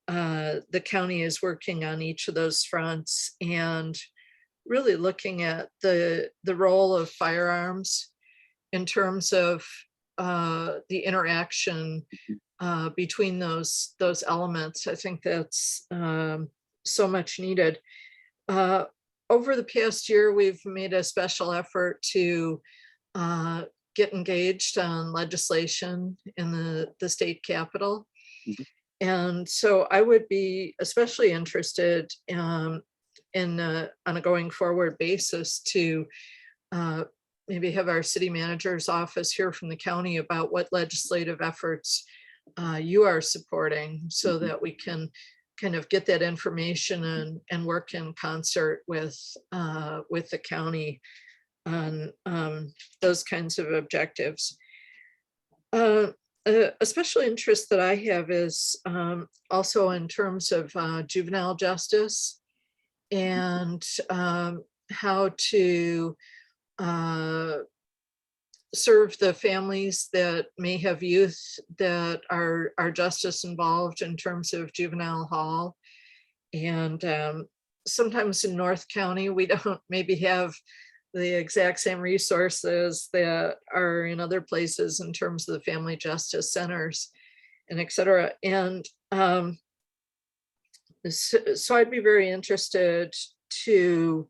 the county is working on each of those fronts and really looking at the role of firearms in terms of the interaction between those elements. I think that's so much needed. Over the past year, we've made a special effort to get engaged on legislation in the state capitol. And so I would be especially interested on a going forward basis to maybe have our city manager's office hear from the county about what legislative efforts you are supporting, so that we can kind of get that information and work in concert with the county on those kinds of objectives. A special interest that I have is also in terms of juvenile justice and how to serve the families that may have youth that are justice involved in terms of juvenile hall. And sometimes in North County, we don't maybe have the exact same resources that are in other places in terms of the family justice centers and et cetera. And so I'd be very interested to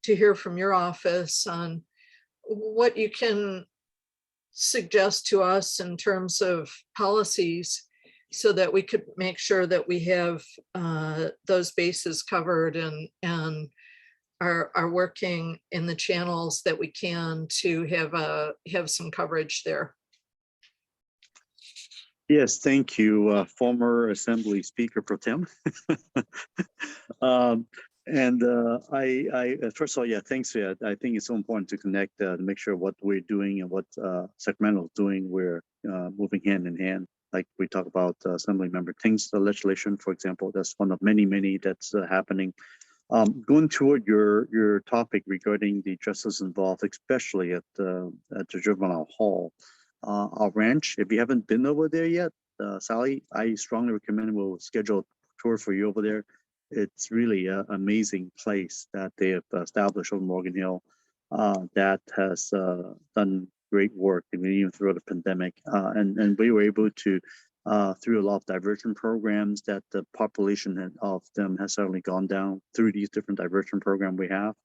hear from your office on what you can suggest to us in terms of policies so that we could make sure that we have those bases covered and are working in the channels that we can to have some coverage there. Yes, thank you, former Assembly Speaker Pro Tem. First of all, yeah, thanks for that. I think it's so important to connect to make sure what we're doing and what Sacramento is doing, we're moving hand in hand. Like we talk about Assembly Member Ting's legislation, for example, that's one of many that's happening. Going toward your topic regarding the justice involved, especially at the juvenile hall, our ranch. If you haven't been over there yet, Sally, I strongly recommend we'll schedule a tour for you over there. It's really an amazing place that they have established on Morgan Hill that has done great work, even throughout the pandemic. And we were able to, through a lot of diversion programs, that the population of them has certainly gone down through these different diversion programs we have.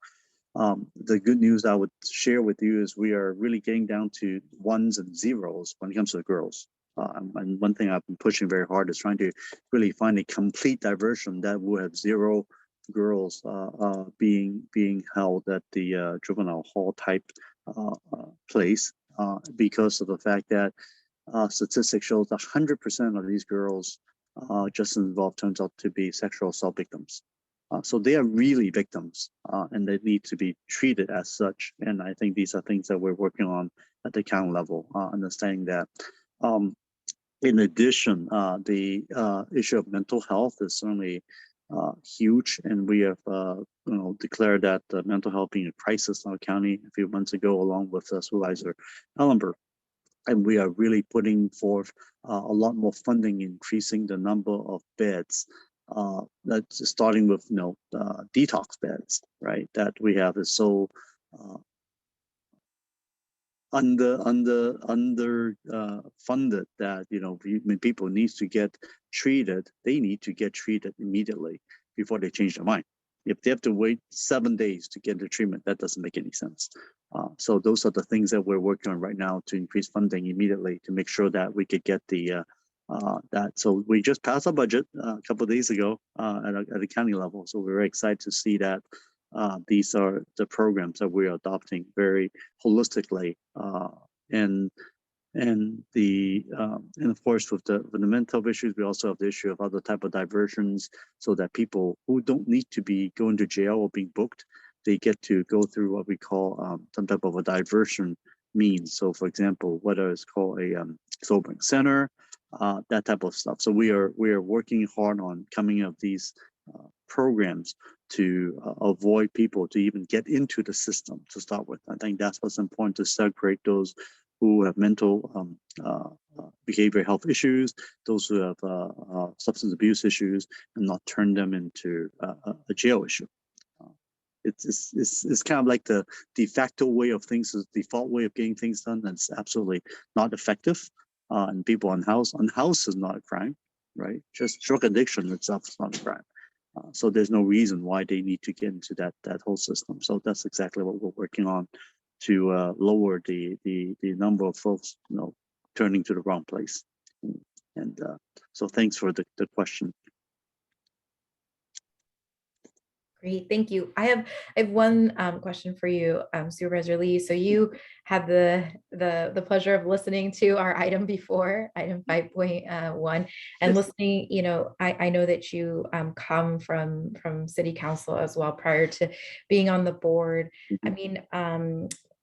The good news I would share with you is we are really getting down to ones and zeros when it comes to the girls. And one thing I've been pushing very hard is trying to really find a complete diversion that will have zero girls being held at the juvenile hall type place because of the fact that statistics shows 100% of these girls just involved turns out to be sexual assault victims. So they are really victims and they need to be treated as such. And I think these are things that we're working on at the county level, understanding that. In addition, the issue of mental health is certainly huge, and we have declared that mental health being a crisis in our county a few months ago, along with Supervisor Ellenberg. And we are really putting forth a lot more funding, increasing the number of beds. That's starting with detox beds, right? That we have is so under funded that when people need to get treated, they need to get treated immediately before they change their mind. If they have to wait 7 days to get the treatment, that doesn't make any sense. So those are the things that we're working on right now to increase funding immediately to make sure that we could get the that. So we just passed our budget a couple of days ago at the county level. So we're very excited to see that these are the programs that we're adopting very holistically, and of course with the mental issues, we also have the issue of other type of diversions, so that people who don't need to be going to jail or being booked, they get to go through what we call some type of a diversion means. So, for example, whether it's called a sobering center, that type of stuff. So we are working hard on coming up these programs to avoid people to even get into the system to start with. I think that's what's important, to separate those who have mental behavioral health issues, those who have substance abuse issues, and not turn them into a jail issue. It's kind of like the de facto way of things, the default way of getting things done. That's absolutely not effective. And people on house is not a crime, right? Just drug addiction itself is not a crime. So there's no reason why they need to get into that whole system. So that's exactly what we're working on to lower the number of folks turning to the wrong place. And so thanks for the question. Great, thank you. I have one question for you, Supervisor Lee. So you had the pleasure of listening to our item before, item 5.1, and listening. I know that you come from City Council as well prior to being on the board. I mean,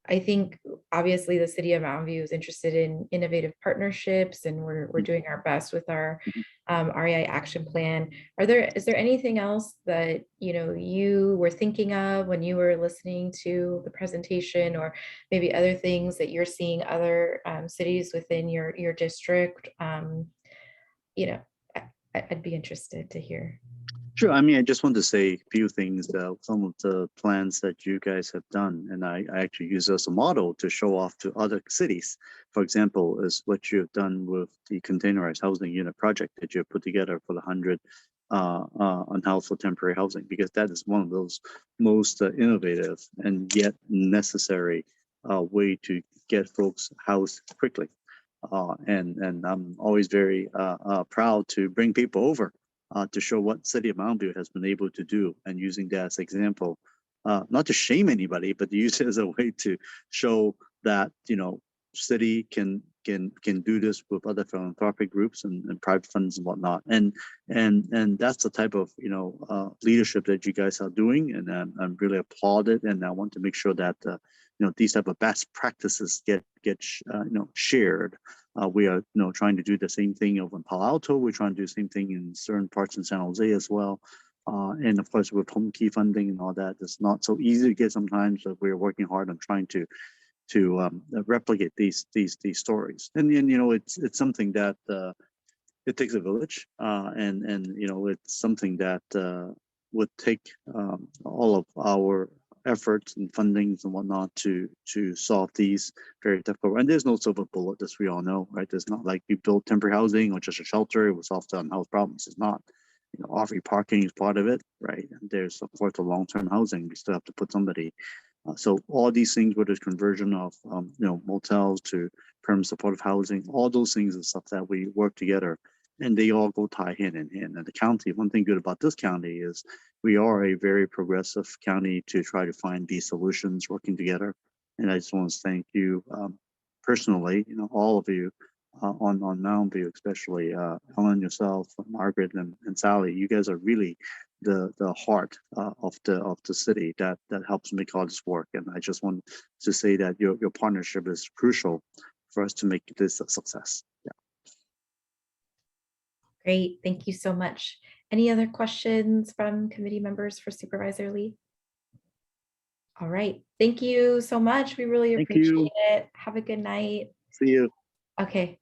I think obviously the city of Mountain View is interested in innovative partnerships, and we're doing our best with our REI action plan. Is there anything else that you were thinking of when you were listening to the presentation, or maybe other things that you're seeing other cities within your district? I'd be interested to hear. Sure. I mean, I just want to say a few things about some of the plans that you guys have done. And I actually use as a model to show off to other cities. For example, is what you've done with the containerized housing unit project that you put together for the 100 unhoused temporary housing, because that is one of those most innovative and yet necessary way to get folks housed quickly. And I'm always very proud to bring people over to show what City of Mountain View has been able to do, and using that as example, not to shame anybody, but to use it as a way to show that city can do this with other philanthropic groups and private funds and whatnot, and that's the type of leadership that you guys are doing, and I'm really applaud it, and I want to make sure that these type of best practices get shared. We are trying to do the same thing over in Palo Alto. We're trying to do the same thing in certain parts in San Jose as well. And of course, with home key funding and all that, it's not so easy to get sometimes, but we're working hard on trying to replicate these stories. And it's something that it takes a village, and it's something that would take all of our efforts and fundings and whatnot to solve these very difficult. And there's no silver bullet, as we all know, right? There's not like you build temporary housing or just a shelter, it will solve the unhoused problems. It's not. Off-free parking is part of it, right? And there's of course the long-term housing. We still have to put somebody. So all these things, whether it's conversion of motels to permanent supportive housing, all those things are stuff that we work together, and they all go tie hand in hand. And the county, one thing good about this county is we are a very progressive county to try to find these solutions working together. And I just want to thank you personally, all of you on Mountain View, especially Helen, yourself, Margaret, and Sally. You guys are really the heart of the city that helps make all this work. And I just want to say that your partnership is crucial for us to make this a success. Yeah. Great, thank you so much. Any other questions from committee members for Supervisor Lee? All right, thank you so much. We really appreciate it. Have a good night. See you. Okay,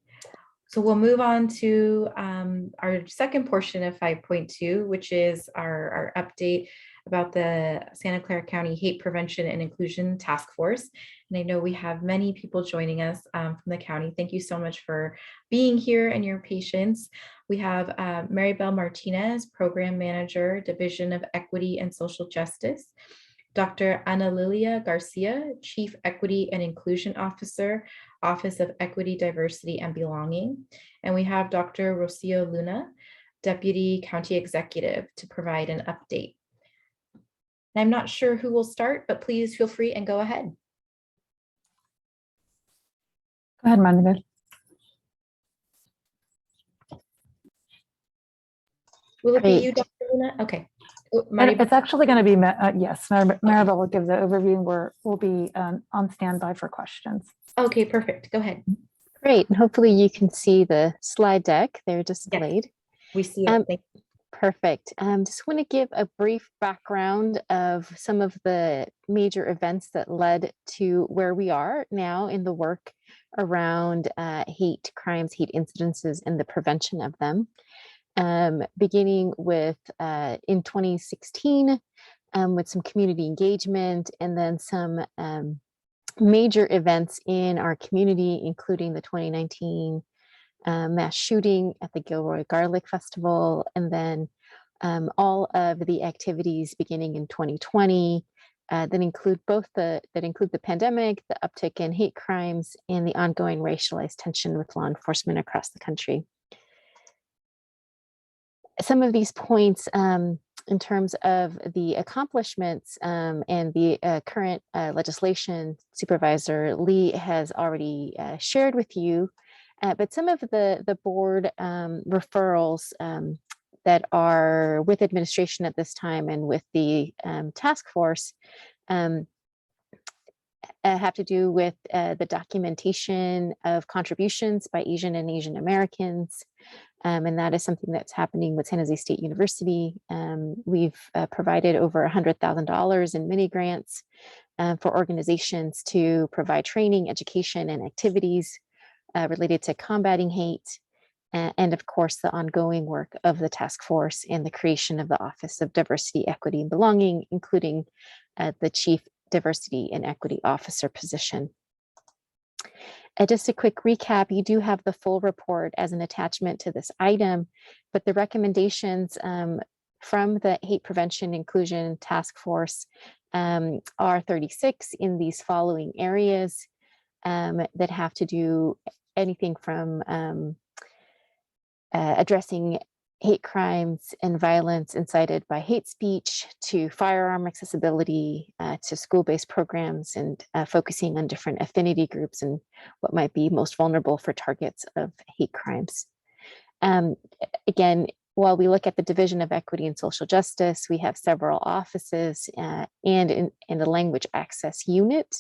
so we'll move on to our second portion of 5.2, which is our update about the Santa Clara County Hate Prevention and Inclusion Task Force. And I know we have many people joining us from the county. Thank you so much for being here and your patience. We have Maribel Martinez, Program Manager, Division of Equity and Social Justice. Dr. Ana Lilia Garcia, Chief Equity and Inclusion Officer, Office of Equity, Diversity, and Belonging. And we have Dr. Rocio Luna, Deputy County Executive, to provide an update. I'm not sure who will start, but please feel free and go ahead. Go ahead, Maribel. Will it be you, Dr. Luna? Okay. It's actually going to be, yes, Maribel will give the overview, and we'll be on standby for questions. Okay, perfect. Go ahead. Great. And hopefully you can see the slide deck there displayed. Yes, we see it. Perfect. Just want to give a brief background of some of the major events that led to where we are now in the work around hate crimes, hate incidences, and the prevention of them. Beginning with in 2016 with some community engagement, and then some major events in our community, including the 2019 mass shooting at the Gilroy Garlic Festival, and then all of the activities beginning in 2020 that include the pandemic, the uptick in hate crimes, and the ongoing racialized tension with law enforcement across the country. Some of these points in terms of the accomplishments and the current legislation, Supervisor Lee has already shared with you, but some of the board referrals that are with administration at this time and with the task force have to do with the documentation of contributions by Asian and Asian Americans. And that is something that's happening with San Jose State University. We've provided over $100,000 in mini grants for organizations to provide training, education, and activities related to combating hate. And of course, the ongoing work of the task force and the creation of the Office of Diversity, Equity, and Belonging, including the Chief Diversity and Equity Officer position. Just a quick recap, you do have the full report as an attachment to this item, but the recommendations from the Hate Prevention Inclusion Task Force are 36 in these following areas that have to do anything from addressing hate crimes and violence incited by hate speech, to firearm accessibility, to school-based programs, and focusing on different affinity groups and what might be most vulnerable for targets of hate crimes. Again, while we look at the Division of Equity and Social Justice, we have several offices and in the Language Access Unit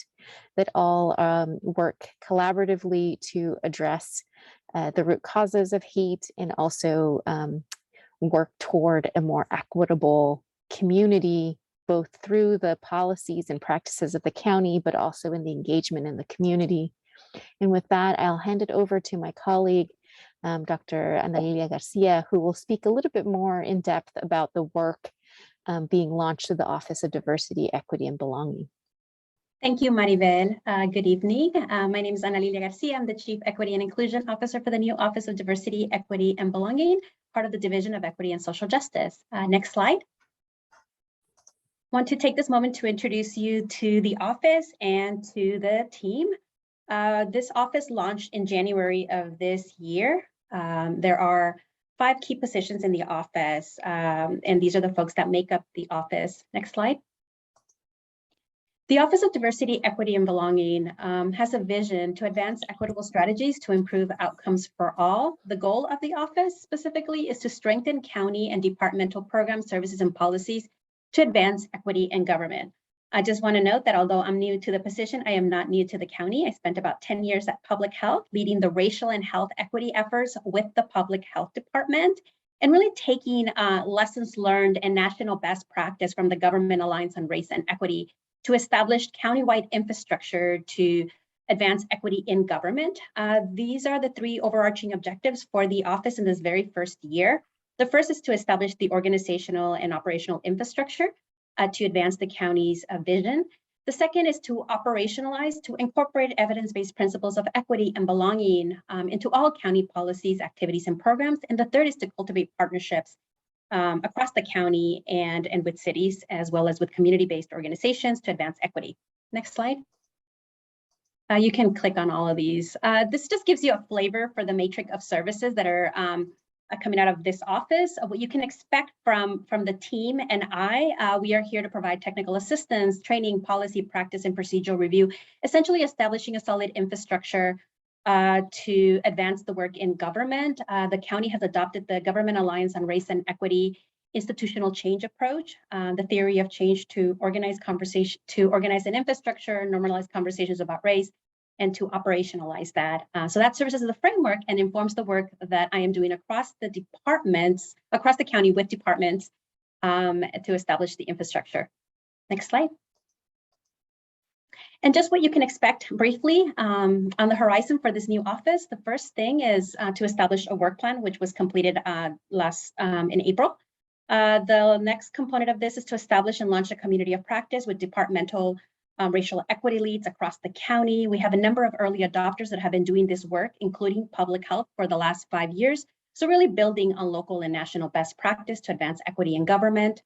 that all work collaboratively to address the root causes of hate and also work toward a more equitable community, both through the policies and practices of the county, but also in the engagement in the community. And with that, I'll hand it over to my colleague, Dr. Ana Lilia Garcia, who will speak a little bit more in depth about the work being launched to the Office of Diversity, Equity, and Belonging. Thank you, Maribel. Good evening. My name is Ana Lilia Garcia. I'm the Chief Equity and Inclusion Officer for the new Office of Diversity, Equity, and Belonging, part of the Division of Equity and Social Justice. Next slide. Want to take this moment to introduce you to the office and to the team. This office launched in January of this year. There are 5 key positions in the office, and these are the folks that make up the office. Next slide. The Office of Diversity, Equity, and Belonging has a vision to advance equitable strategies to improve outcomes for all. The goal of the office specifically is to strengthen county and departmental programs, services, and policies to advance equity in government. I just want to note that although I'm new to the position, I am not new to the county. I spent about 10 years at Public Health, leading the racial and health equity efforts with the Public Health Department, and really taking lessons learned and national best practice from the Government Alliance on Race and Equity to establish countywide infrastructure to advance equity in government. These are the 3 overarching objectives for the office in this very first year. The first is to establish the organizational and operational infrastructure to advance the county's vision. The second is to operationalize, to incorporate evidence-based principles of equity and belonging into all county policies, activities, and programs. And the third is to cultivate partnerships across the county and with cities, as well as with community-based organizations to advance equity. Next slide. You can click on all of these. This just gives you a flavor for the matrix of services that are coming out of this office. What you can expect from the team and we are here to provide technical assistance, training, policy, practice, and procedural review, essentially establishing a solid infrastructure to advance the work in government. The county has adopted the Government Alliance on Race and Equity institutional change approach, the theory of change to organize conversation, to organize an infrastructure, normalize conversations about race, and to operationalize that. So that serves as the framework and informs the work that I am doing across the departments, across the county with departments to establish the infrastructure. Next slide. And just what you can expect briefly on the horizon for this new office. The first thing is to establish a work plan, which was completed in April. The next component of this is to establish and launch a community of practice with departmental racial equity leads across the county. We have a number of early adopters that have been doing this work, including Public Health for the last 5 years. So really building on local and national best practice to advance equity in government.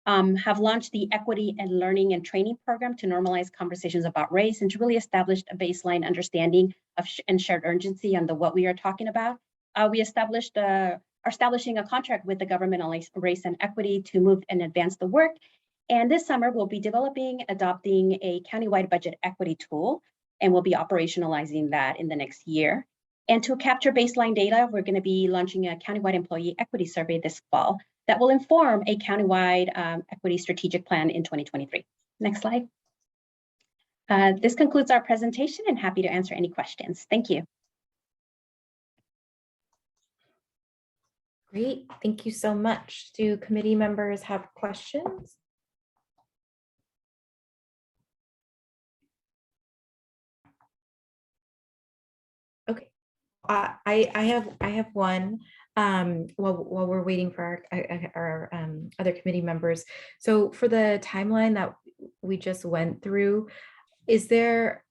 Have launched the Equity and Learning and Training Program to normalize conversations about race and to really establish a baseline understanding of and shared urgency on what we are talking about. We established a establishing a contract with the Government on Race and Equity to move and advance the work. And this summer, we'll be adopting a countywide budget equity tool, and we'll be operationalizing that in the next year. And to capture baseline data, we're going to be launching a countywide employee equity survey this fall that will inform a countywide equity strategic plan in 2023. Next slide. This concludes our presentation, and happy to answer any questions. Thank you. Great, thank you so much. Do committee members have questions? Okay, I have one. While we're waiting for our other committee members. So for the timeline that we just went through, is there,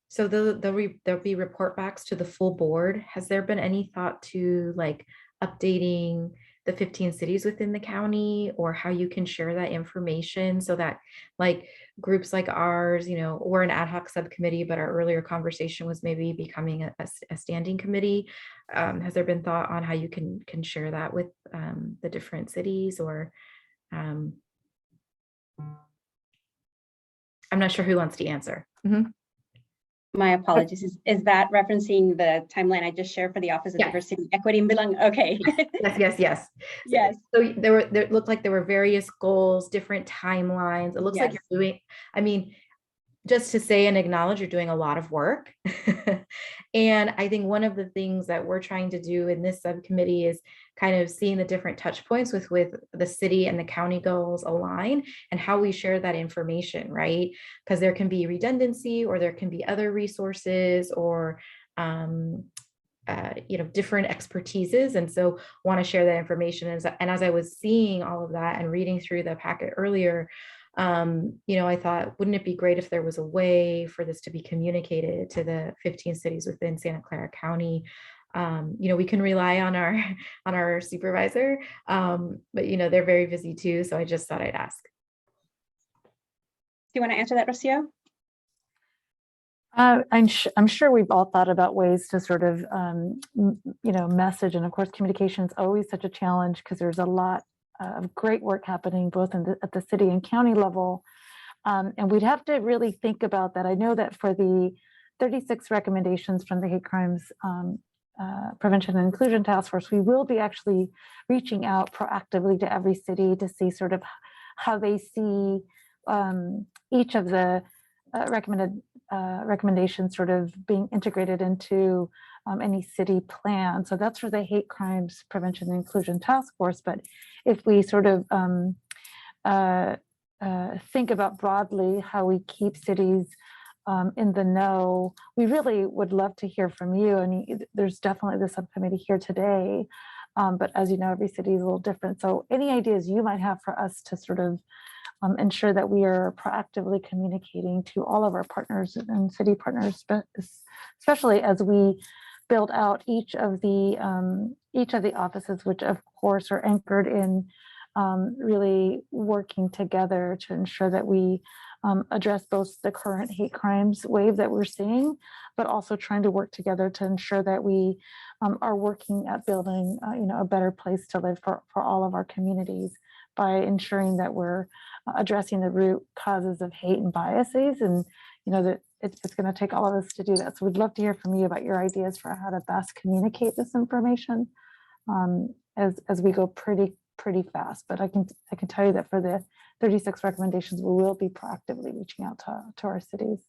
so there'll be report backs to the full board. Has there been any thought to like updating the 15 cities within the county, or how you can share that information so that like groups like ours, you know, we're an ad hoc subcommittee, but our earlier conversation was maybe becoming a standing committee. Has there been thought on how you can share that with the different cities, or I'm not sure who wants to answer. My apologies. Is that referencing the timeline I just shared for the Office of Diversity, Equity, and Belonging? Okay. Yes. So there looked like there were various goals, different timelines. It looks like you're doing, I mean, just to say and acknowledge you're doing a lot of work. And I think one of the things that we're trying to do in this subcommittee is kind of seeing the different touch points with the city and the county goals align, and how we share that information, right? Because there can be redundancy, or there can be other resources, or you know, different expertises. And so want to share that information. And as I was seeing all of that and reading through the packet earlier, you know, I thought, wouldn't it be great if there was a way for this to be communicated to the 15 cities within Santa Clara County? You know, we can rely on our supervisor, but you know, they're very busy too. So I just thought I'd ask. Do you want to answer that, Rocio? I'm sure we've all thought about ways to sort of, you know, message, and of course, communication is always such a challenge because there's a lot of great work happening both at the city and county level. And we'd have to really think about that. I know that for the 36 recommendations from the Hate Crimes Prevention and Inclusion Task Force, we will be actually reaching out proactively to every city to see sort of how they see each of the recommendations sort of being integrated into any city plan. So that's for the Hate Crimes Prevention and Inclusion Task Force. But if we sort of think about broadly how we keep cities in the know, we really would love to hear from you. I mean, there's definitely the subcommittee here today, but as you know, every city is a little different. So any ideas you might have for us to sort of ensure that we are proactively communicating to all of our partners and city partners, but especially as we build out each of the offices, which of course are anchored in really working together to ensure that we address both the current hate crimes wave that we're seeing, but also trying to work together to ensure that we are working at building you know, a better place to live for all of our communities by ensuring that we're addressing the root causes of hate and biases. And you know, that it's going to take all of us to do that. So we'd love to hear from you about your ideas for how to best communicate this information as we go pretty fast. But I can tell you that for the 36 recommendations, we will be proactively reaching out to our cities.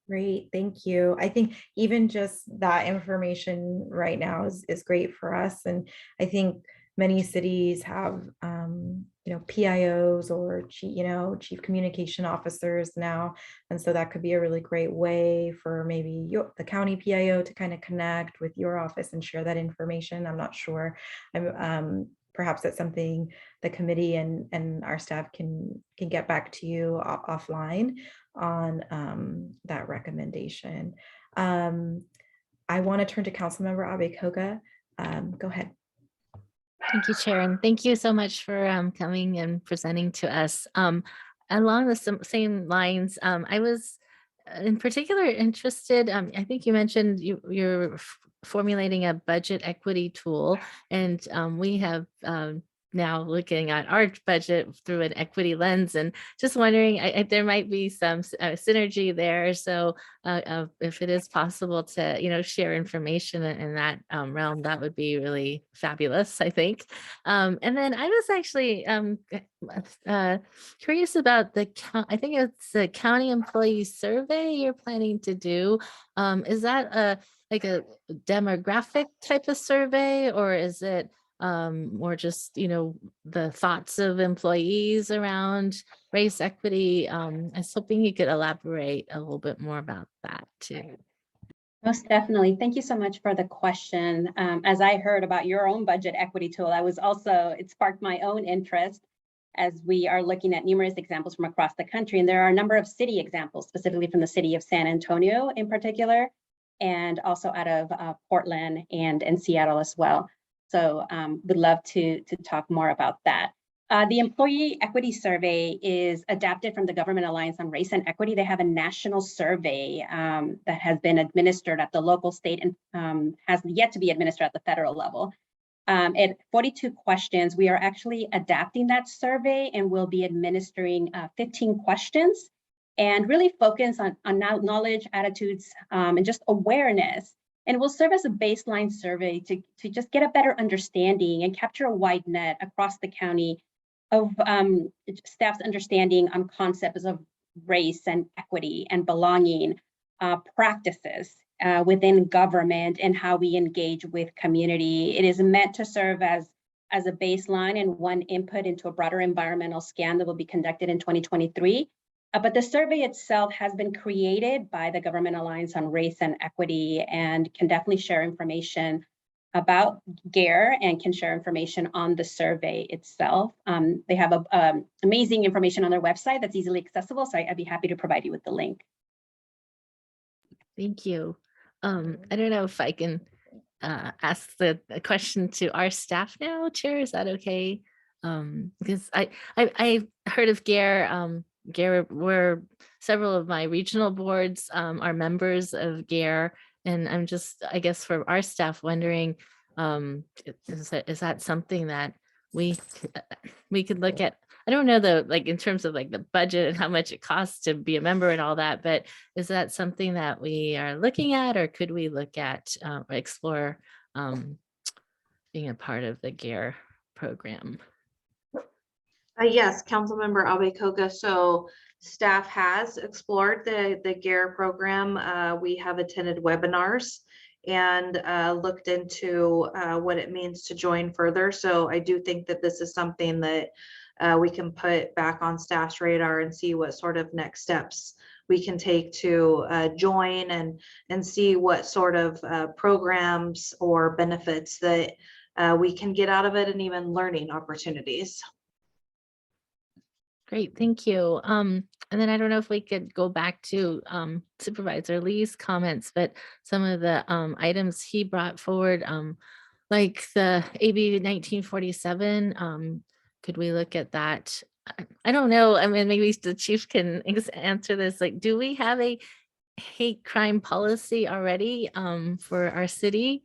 Great, thank you. I think even just that information right now is great for us. And I think many cities have, you know, PIOs or, you know, chief communication officers now. And so that could be a really great way for maybe the county PIO to kind of connect with your office and share that information. I'm not sure. Perhaps that's something the committee and our staff can get back to you offline on that recommendation. I want to turn to Councilmember Abe-Koga. Go ahead. Thank you, Chair, and thank you so much for coming and presenting to us. Along the same lines, I was in particular interested, I think you mentioned you're formulating a budget equity tool, and we have now looking at our budget through an equity lens, and just wondering there might be some synergy there. So if it is possible to share information in that realm, that would be really fabulous, I think. And then I was actually curious about I think it's the county employee survey you're planning to do. Is that like a demographic type of survey, or is it or just the thoughts of employees around race equity? I was hoping you could elaborate a little bit more about that too. Most definitely. Thank you so much for the question. As I heard about your own budget equity tool, it sparked my own interest, as we are looking at numerous examples from across the country. And there are a number of city examples, specifically from the city of San Antonio in particular, and also out of Portland and Seattle as well. So would love to talk more about that. The Employee Equity Survey is adapted from the Government Alliance on Race and Equity. They have a national survey that has been administered at the local, state, and has yet to be administered at the federal level. At 42 questions, we are actually adapting that survey, and we'll be administering 15 questions and really focus on knowledge, attitudes, and just awareness. And will serve as a baseline survey to just get a better understanding and capture a wide net across the county of staff's understanding on concepts of race and equity and belonging, practices within government, and how we engage with community. It is meant to serve as a baseline and one input into a broader environmental scan that will be conducted in 2023. But the survey itself has been created by the Government Alliance on Race and Equity, and can definitely share information about GARE and can share information on the survey itself. They have amazing information on their website that's easily accessible, so I'd be happy to provide you with the link. Thank you. I don't know if I can ask the question to our staff now, Chair. Is that okay? Because I heard of GARE. GARE, where several of my regional boards are members of GARE, and I'm just, I guess, for our staff, wondering, is that something that we could look at? I don't know in terms of the budget and how much it costs to be a member and all that, but is that something that we are looking at, or could we look at explore being a part of the GARE program? Yes, Councilmember Abe-Koga. So staff has explored the GARE program. We have attended webinars and looked into what it means to join further. So I do think that this is something that we can put back on staff's radar and see what sort of next steps we can take to join and see what sort of programs or benefits that we can get out of it, and even learning opportunities. Great, thank you. And then I don't know if we could go back to Supervisor Lee's comments, but some of the items he brought forward, like the AB 1947, could we look at that? I don't know. I mean, maybe the chief can answer this. Do we have a hate crime policy already for our city?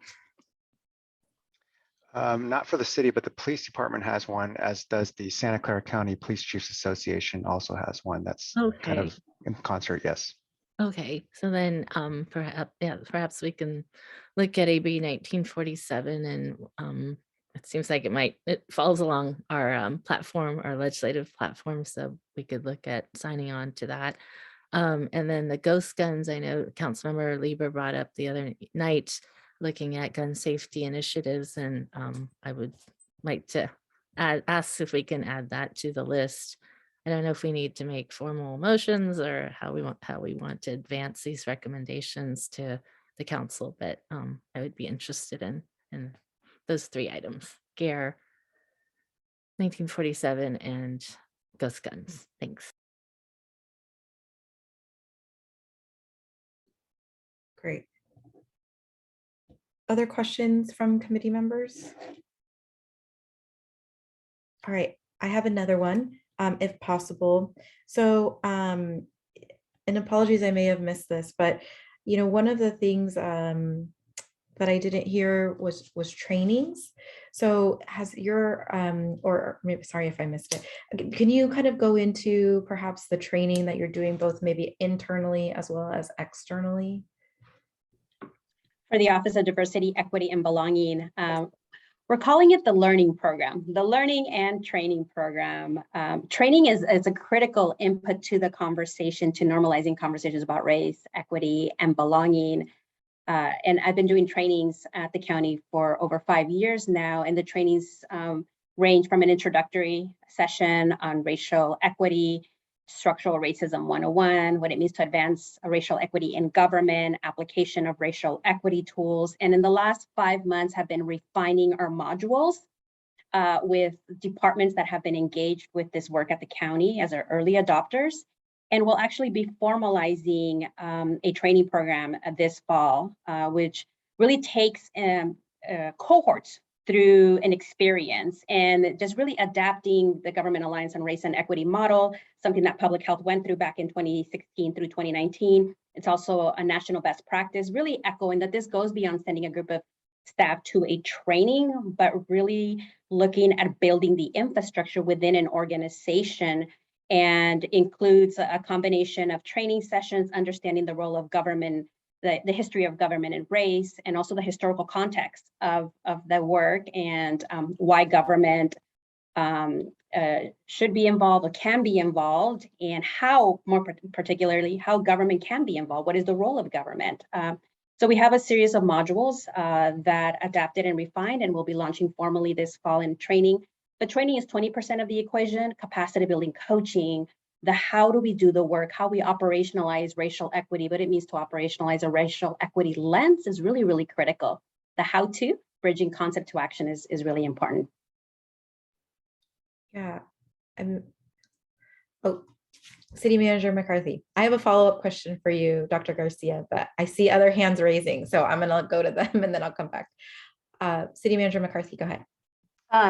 Not for the city, but the police department has one, as does the Santa Clara County Police Chiefs Association also has one. That's kind of in concert, yes. Okay, so then perhaps we can look at AB 1947, and it seems like it falls along our platform, our legislative platform, so we could look at signing on to that. And then the ghost guns, I know Councilmember Lieber brought up the other night, looking at gun safety initiatives, and I would like to ask if we can add that to the list. I don't know if we need to make formal motions or how we want to advance these recommendations to the council, but I would be interested in those three items: GARE, 1947, and ghost guns. Thanks. Great. Other questions from committee members? All right, I have another one, if possible. So, and apologies, I may have missed this, but one of the things that I didn't hear was trainings. So has your or maybe, sorry if I missed it. Can you kind of go into perhaps the training that you're doing both maybe internally as well as externally? For the Office of Diversity, Equity, and Belonging, we're calling it the learning program, the learning and training program. Training is a critical input to the conversation, to normalizing conversations about race, equity, and belonging. And I've been doing trainings at the county for over 5 years now, and the trainings range from an introductory session on racial equity, structural racism 101, what it means to advance racial equity in government, application of racial equity tools. And in the last 5 months have been refining our modules with departments that have been engaged with this work at the county as our early adopters. And we'll actually be formalizing a training program this fall, which really takes cohorts through an experience and just really adapting the Government Alliance on Race and Equity model, something that public health went through back in 2016 through 2019. It's also a national best practice, really echoing that this goes beyond sending a group of staff to a training, but really looking at building the infrastructure within an organization, and includes a combination of training sessions, understanding the role of government, the history of government and race, and also the historical context of the work, and why government should be involved or can be involved, and how, more particularly, how government can be involved. What is the role of government? So we have a series of modules that adapted and refined, and we'll be launching formally this fall in training. But training is 20% of the equation, capacity building, coaching, the how do we do the work, how we operationalize racial equity, what it means to operationalize a racial equity lens is really, really critical. The how to, bridging concept to action is really important. Yeah. Oh, City Manager McCarthy, I have a follow-up question for you, Dr. Garcia, but I see other hands raising, so I'm gonna go to them and then I'll come back. City Manager McCarthy, go ahead.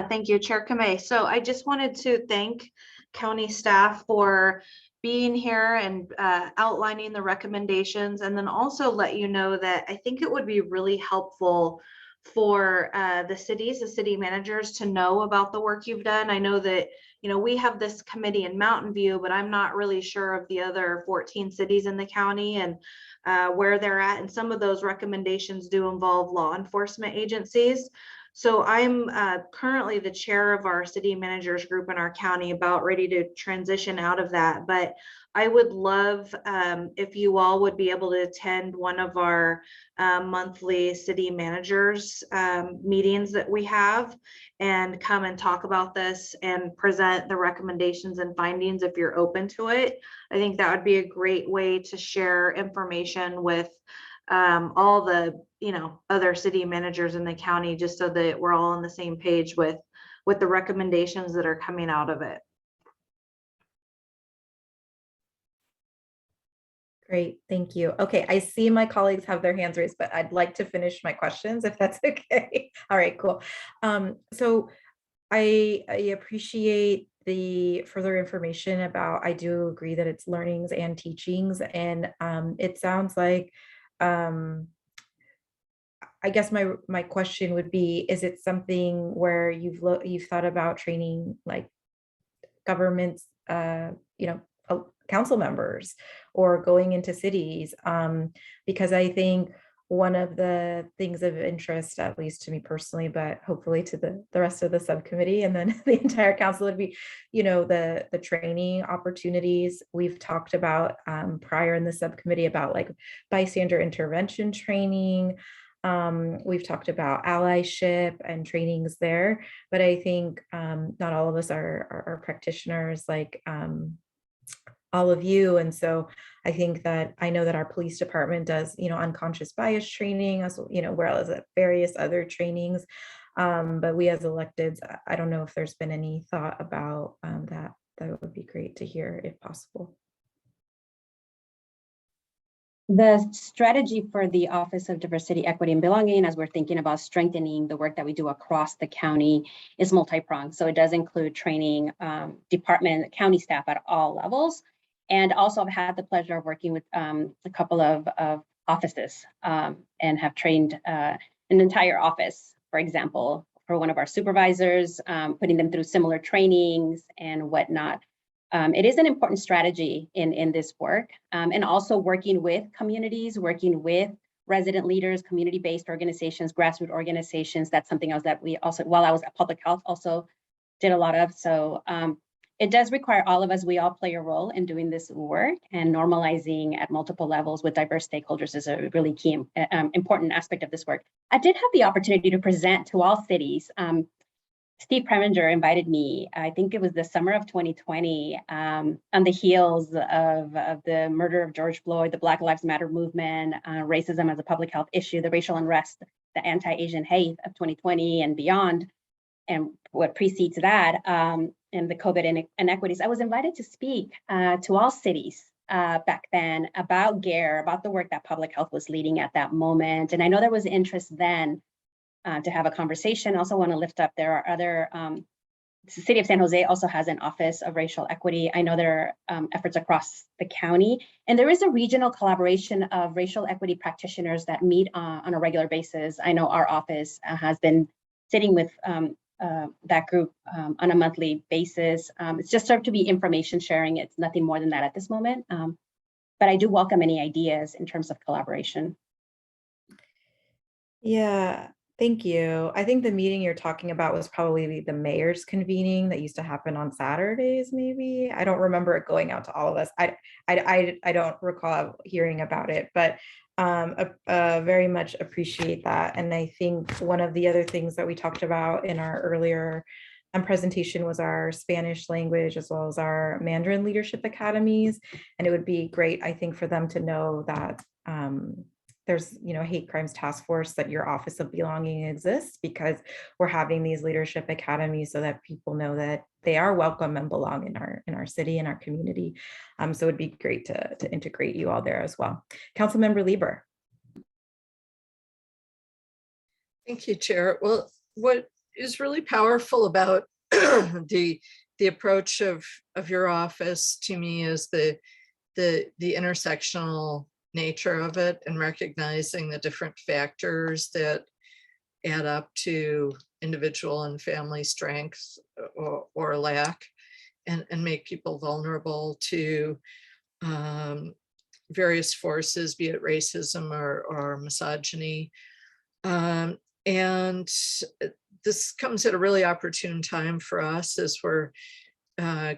Thank you, Chair Kamei. So I just wanted to thank county staff for being here and outlining the recommendations, and then also let you know that I think it would be really helpful for the cities, the city managers, to know about the work you've done. I know that, you know, we have this committee in Mountain View, but I'm not really sure of the other 14 cities in the county and where they're at. And some of those recommendations do involve law enforcement agencies. So I'm currently the chair of our city managers group in our county, about ready to transition out of that. But I would love if you all would be able to attend one of our monthly city managers meetings that we have, and come and talk about this and present the recommendations and findings if you're open to it. I think that would be a great way to share information with all the, you know, other city managers in the county, just so that we're all on the same page with the recommendations that are coming out of it. Great, thank you. Okay, I see my colleagues have their hands raised, but I'd like to finish my questions if that's okay. All right, cool. So I appreciate the further information about, I do agree that it's learnings and teachings, and it sounds like, I guess my question would be, is it something where you've thought about training like governments, you know, council members, or going into cities? Because I think one of the things of interest, at least to me personally, but hopefully to the rest of the subcommittee and then the entire council, would be, you know, the training opportunities. We've talked about prior in the subcommittee about like bystander intervention training. We've talked about allyship and trainings there, but I think not all of us are practitioners like all of you. And so I think that I know that our police department does, you know, unconscious bias training, as you know, whereas various other trainings. But we as electeds, I don't know if there's been any thought about that. That would be great to hear if possible. The strategy for the Office of Diversity, Equity, and Belonging, as we're thinking about strengthening the work that we do across the county, is multi-pronged. So it does include training department, county staff at all levels. And also I've had the pleasure of working with a couple of offices and have trained an entire office, for example, for one of our supervisors, putting them through similar trainings and whatnot. It is an important strategy in this work, and also working with communities, working with resident leaders, community-based organizations, grassroots organizations. That's something else that we also, while I was at public health, also did a lot of. So it does require all of us, we all play a role in doing this work, and normalizing at multiple levels with diverse stakeholders is a really key, important aspect of this work. I did have the opportunity to present to all cities. Steve Preminger invited me, I think it was the summer of 2020, on the heels of the murder of George Floyd, the Black Lives Matter movement, racism as a public health issue, the racial unrest, the anti-Asian hate of 2020 and beyond, and what precedes that, and the COVID inequities. I was invited to speak to all cities back then about GARE, about the work that public health was leading at that moment. And I know there was interest then to have a conversation. I also want to lift up, there are other, the city of San Jose also has an office of racial equity. I know there are efforts across the county, and there is a regional collaboration of racial equity practitioners that meet on a regular basis. I know our office has been sitting with that group on a monthly basis. It's just sort of to be information sharing. It's nothing more than that at this moment. But I do welcome any ideas in terms of collaboration. Yeah, thank you. I think the meeting you're talking about was probably the mayor's convening that used to happen on Saturdays, maybe. I don't remember it going out to all of us. I don't recall hearing about it, but very much appreciate that. And I think one of the other things that we talked about in our earlier presentation was our Spanish language as well as our Mandarin leadership academies. And it would be great, I think, for them to know that there's, hate crimes task force, that your office of belonging exists, because we're having these leadership academies so that people know that they are welcome and belong in our city and our community. So it'd be great to integrate you all there as well. Councilmember Lieber. Thank you, Chair. Well, what is really powerful about the approach of your office to me is the intersectional nature of it, and recognizing the different factors that add up to individual and family strengths or lack, and make people vulnerable to various forces, be it racism or misogyny. And this comes at a really opportune time for us as we're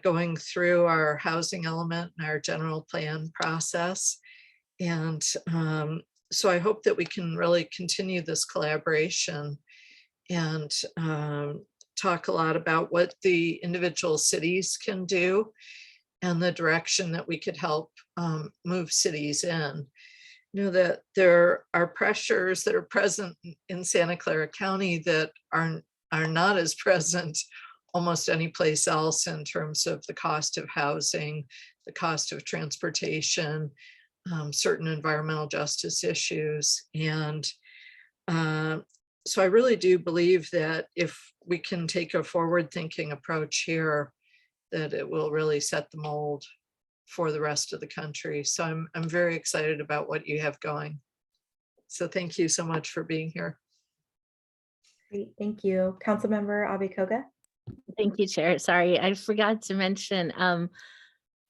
going through our housing element and our general plan process. And so I hope that we can really continue this collaboration and talk a lot about what the individual cities can do and the direction that we could help move cities in. That there are pressures that are present in Santa Clara County that are not as present almost any place else in terms of the cost of housing, the cost of transportation, certain environmental justice issues. And so I really do believe that if we can take a forward-thinking approach here, that it will really set the mold for the rest of the country. So I'm very excited about what you have going. So thank you so much for being here. Great, thank you. Councilmember Abe-Koga. Thank you, Chair. Sorry, I forgot to mention,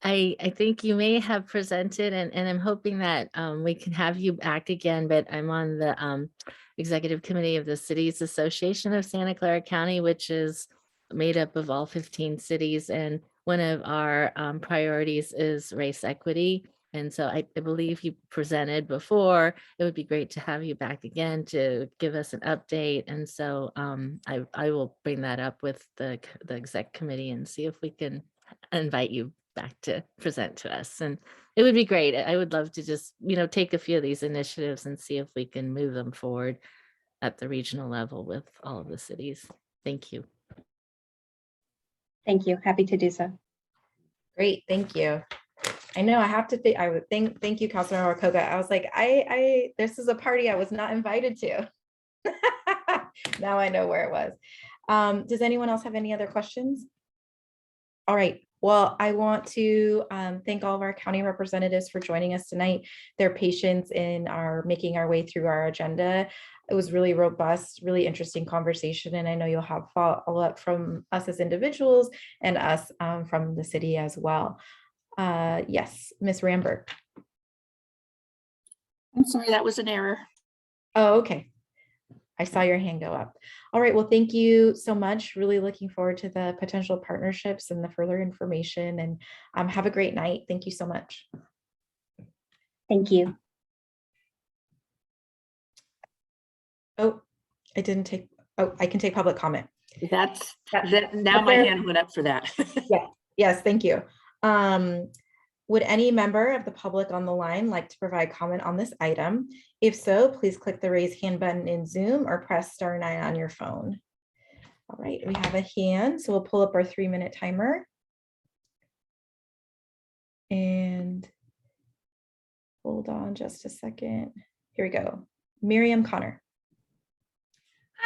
I think you may have presented, and I'm hoping that we can have you back again, but I'm on the Executive Committee of the Cities Association of Santa Clara County, which is made up of all 15 cities. And one of our priorities is race equity. And so I believe you presented before. It would be great to have you back again to give us an update. And so I will bring that up with the exec committee and see if we can invite you back to present to us. And it would be great. I would love to just, take a few of these initiatives and see if we can move them forward at the regional level with all of the cities. Thank you. Thank you. Happy to do so. Great, thank you. I know I have to think, I would thank you, Councilmember Koga. I was like, this is a party I was not invited to. Now I know where it was. Does anyone else have any other questions? All right. Well, I want to thank all of our county representatives for joining us tonight, their patience in making our way through our agenda. It was really robust, really interesting conversation, and I know you'll have follow-up from us as individuals and us from the city as well. Yes, Ms. Ramberg. I'm sorry, that was an error. Oh, okay. I saw your hand go up. All right, well, thank you so much. Really looking forward to the potential partnerships and the further information, and have a great night. Thank you so much. Thank you. Oh, I didn't take, oh, I can take public comment. That's that. Now my hand went up for that. Yeah, yes, thank you. Would any member of the public on the line like to provide comment on this item? If so, please click the raise hand button in Zoom or press *9 on your phone. All right, we have a hand, so we'll pull up our 3-minute timer. And hold on just a second. Here we go. Miriam Connor.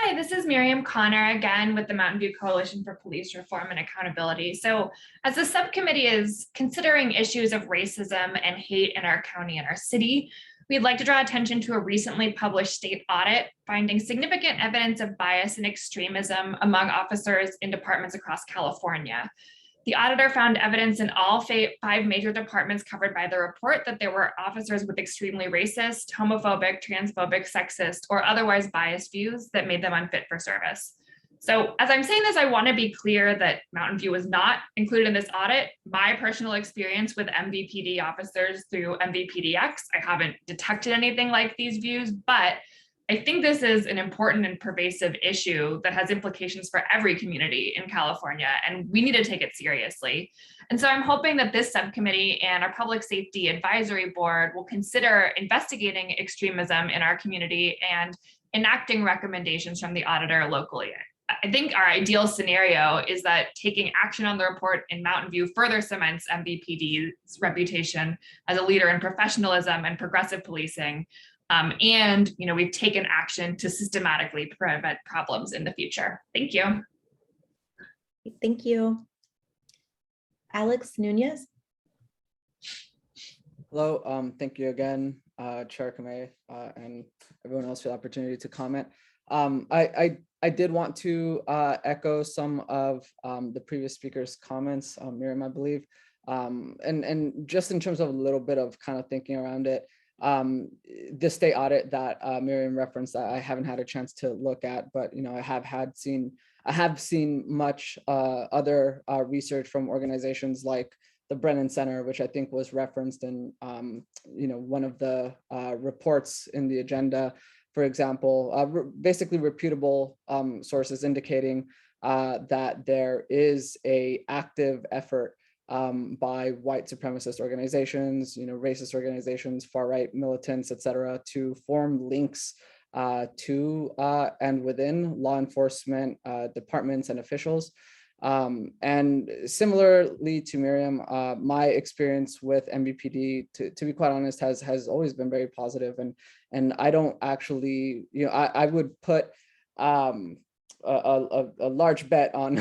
Hi, this is Miriam Connor again with the Mountain View Coalition for Police Reform and Accountability. So as the subcommittee is considering issues of racism and hate in our county and our city, we'd like to draw attention to a recently published state audit finding significant evidence of bias and extremism among officers in departments across California. The auditor found evidence in all 5 major departments covered by the report that there were officers with extremely racist, homophobic, transphobic, sexist, or otherwise biased views that made them unfit for service. So as I'm saying this, I want to be clear that Mountain View was not included in this audit. My personal experience with MVPD officers through MVPDX, I haven't detected anything like these views, but I think this is an important and pervasive issue that has implications for every community in California, and we need to take it seriously. And so I'm hoping that this subcommittee and our Public Safety Advisory Board will consider investigating extremism in our community and enacting recommendations from the auditor locally. I think our ideal scenario is that taking action on the report in Mountain View further cements MVPD's reputation as a leader in professionalism and progressive policing. And we've taken action to systematically prevent problems in the future. Thank you. Thank you. Alex Nunez. Hello, thank you again, Chair Kamei, and everyone else for the opportunity to comment. I did want to echo some of the previous speaker's comments, Miriam, I believe, and just in terms of a little bit of kind of thinking around it. The state audit that Miriam referenced, I haven't had a chance to look at, but I have seen much other research from organizations like the Brennan Center, which I think was referenced in one of the reports in the agenda. For example, basically reputable sources indicating that there is an active effort by white supremacist organizations, racist organizations, far-right militants, et cetera, to form links to and within law enforcement departments and officials. And similarly to Miriam, my experience with MVPD, to be quite honest, has always been very positive. And I don't actually, I would put a large bet on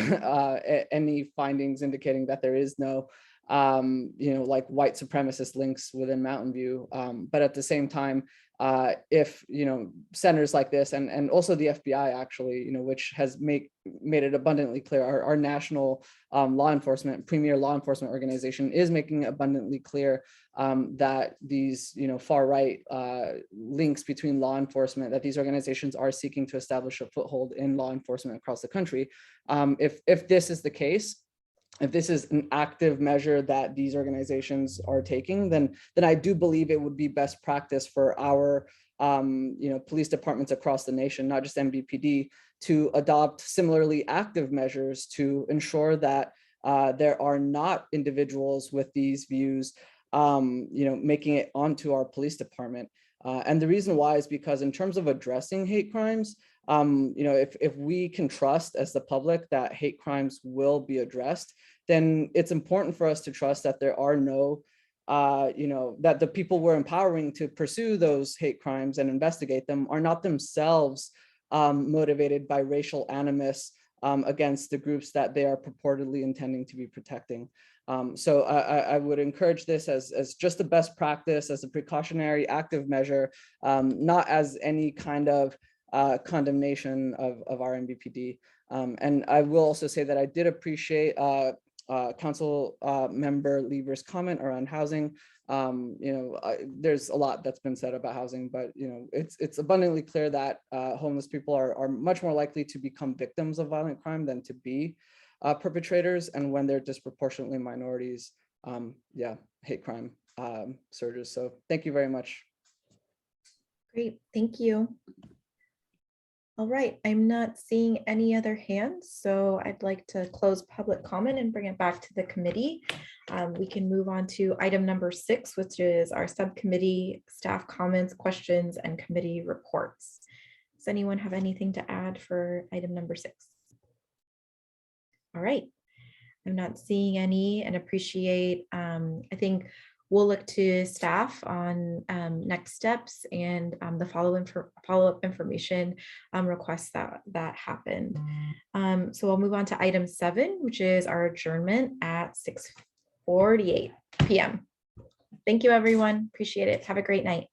any findings indicating that there is no, like white supremacist links within Mountain View. But at the same time, if centers like this and also the FBI actually, which has made it abundantly clear, our national premier law enforcement organization is making abundantly clear that these far right links between law enforcement, that these organizations are seeking to establish a foothold in law enforcement across the country. If this is the case, if this is an active measure that these organizations are taking, then I do believe it would be best practice for our police departments across the nation, not just MVPD, to adopt similarly active measures to ensure that there are not individuals with these views making it onto our police department. And the reason why is because in terms of addressing hate crimes, if we can trust as the public that hate crimes will be addressed, then it's important for us to trust that there are no, that the people we're empowering to pursue those hate crimes and investigate them are not themselves motivated by racial animus against the groups that they are purportedly intending to be protecting. So I would encourage this as just the best practice, as a precautionary active measure, not as any kind of condemnation of our MVPD. And I will also say that I did appreciate Council Member Lieber's comment around housing. There's a lot that's been said about housing, but it's abundantly clear that homeless people are much more likely to become victims of violent crime than to be perpetrators. And when they're disproportionately minorities, hate crime surges. So thank you very much. Great, thank you. All right, I'm not seeing any other hands, so I'd like to close public comment and bring it back to the committee. We can move on to item number 6, which is our subcommittee staff comments, questions, and committee reports. Does anyone have anything to add for item number 6? All right, I'm not seeing any, and appreciate, I think we'll look to staff on next steps and the follow-up information requests that happened. So we'll move on to item 7, which is our adjournment at 6:48 p.m. Thank you, everyone. Appreciate it. Have a great night.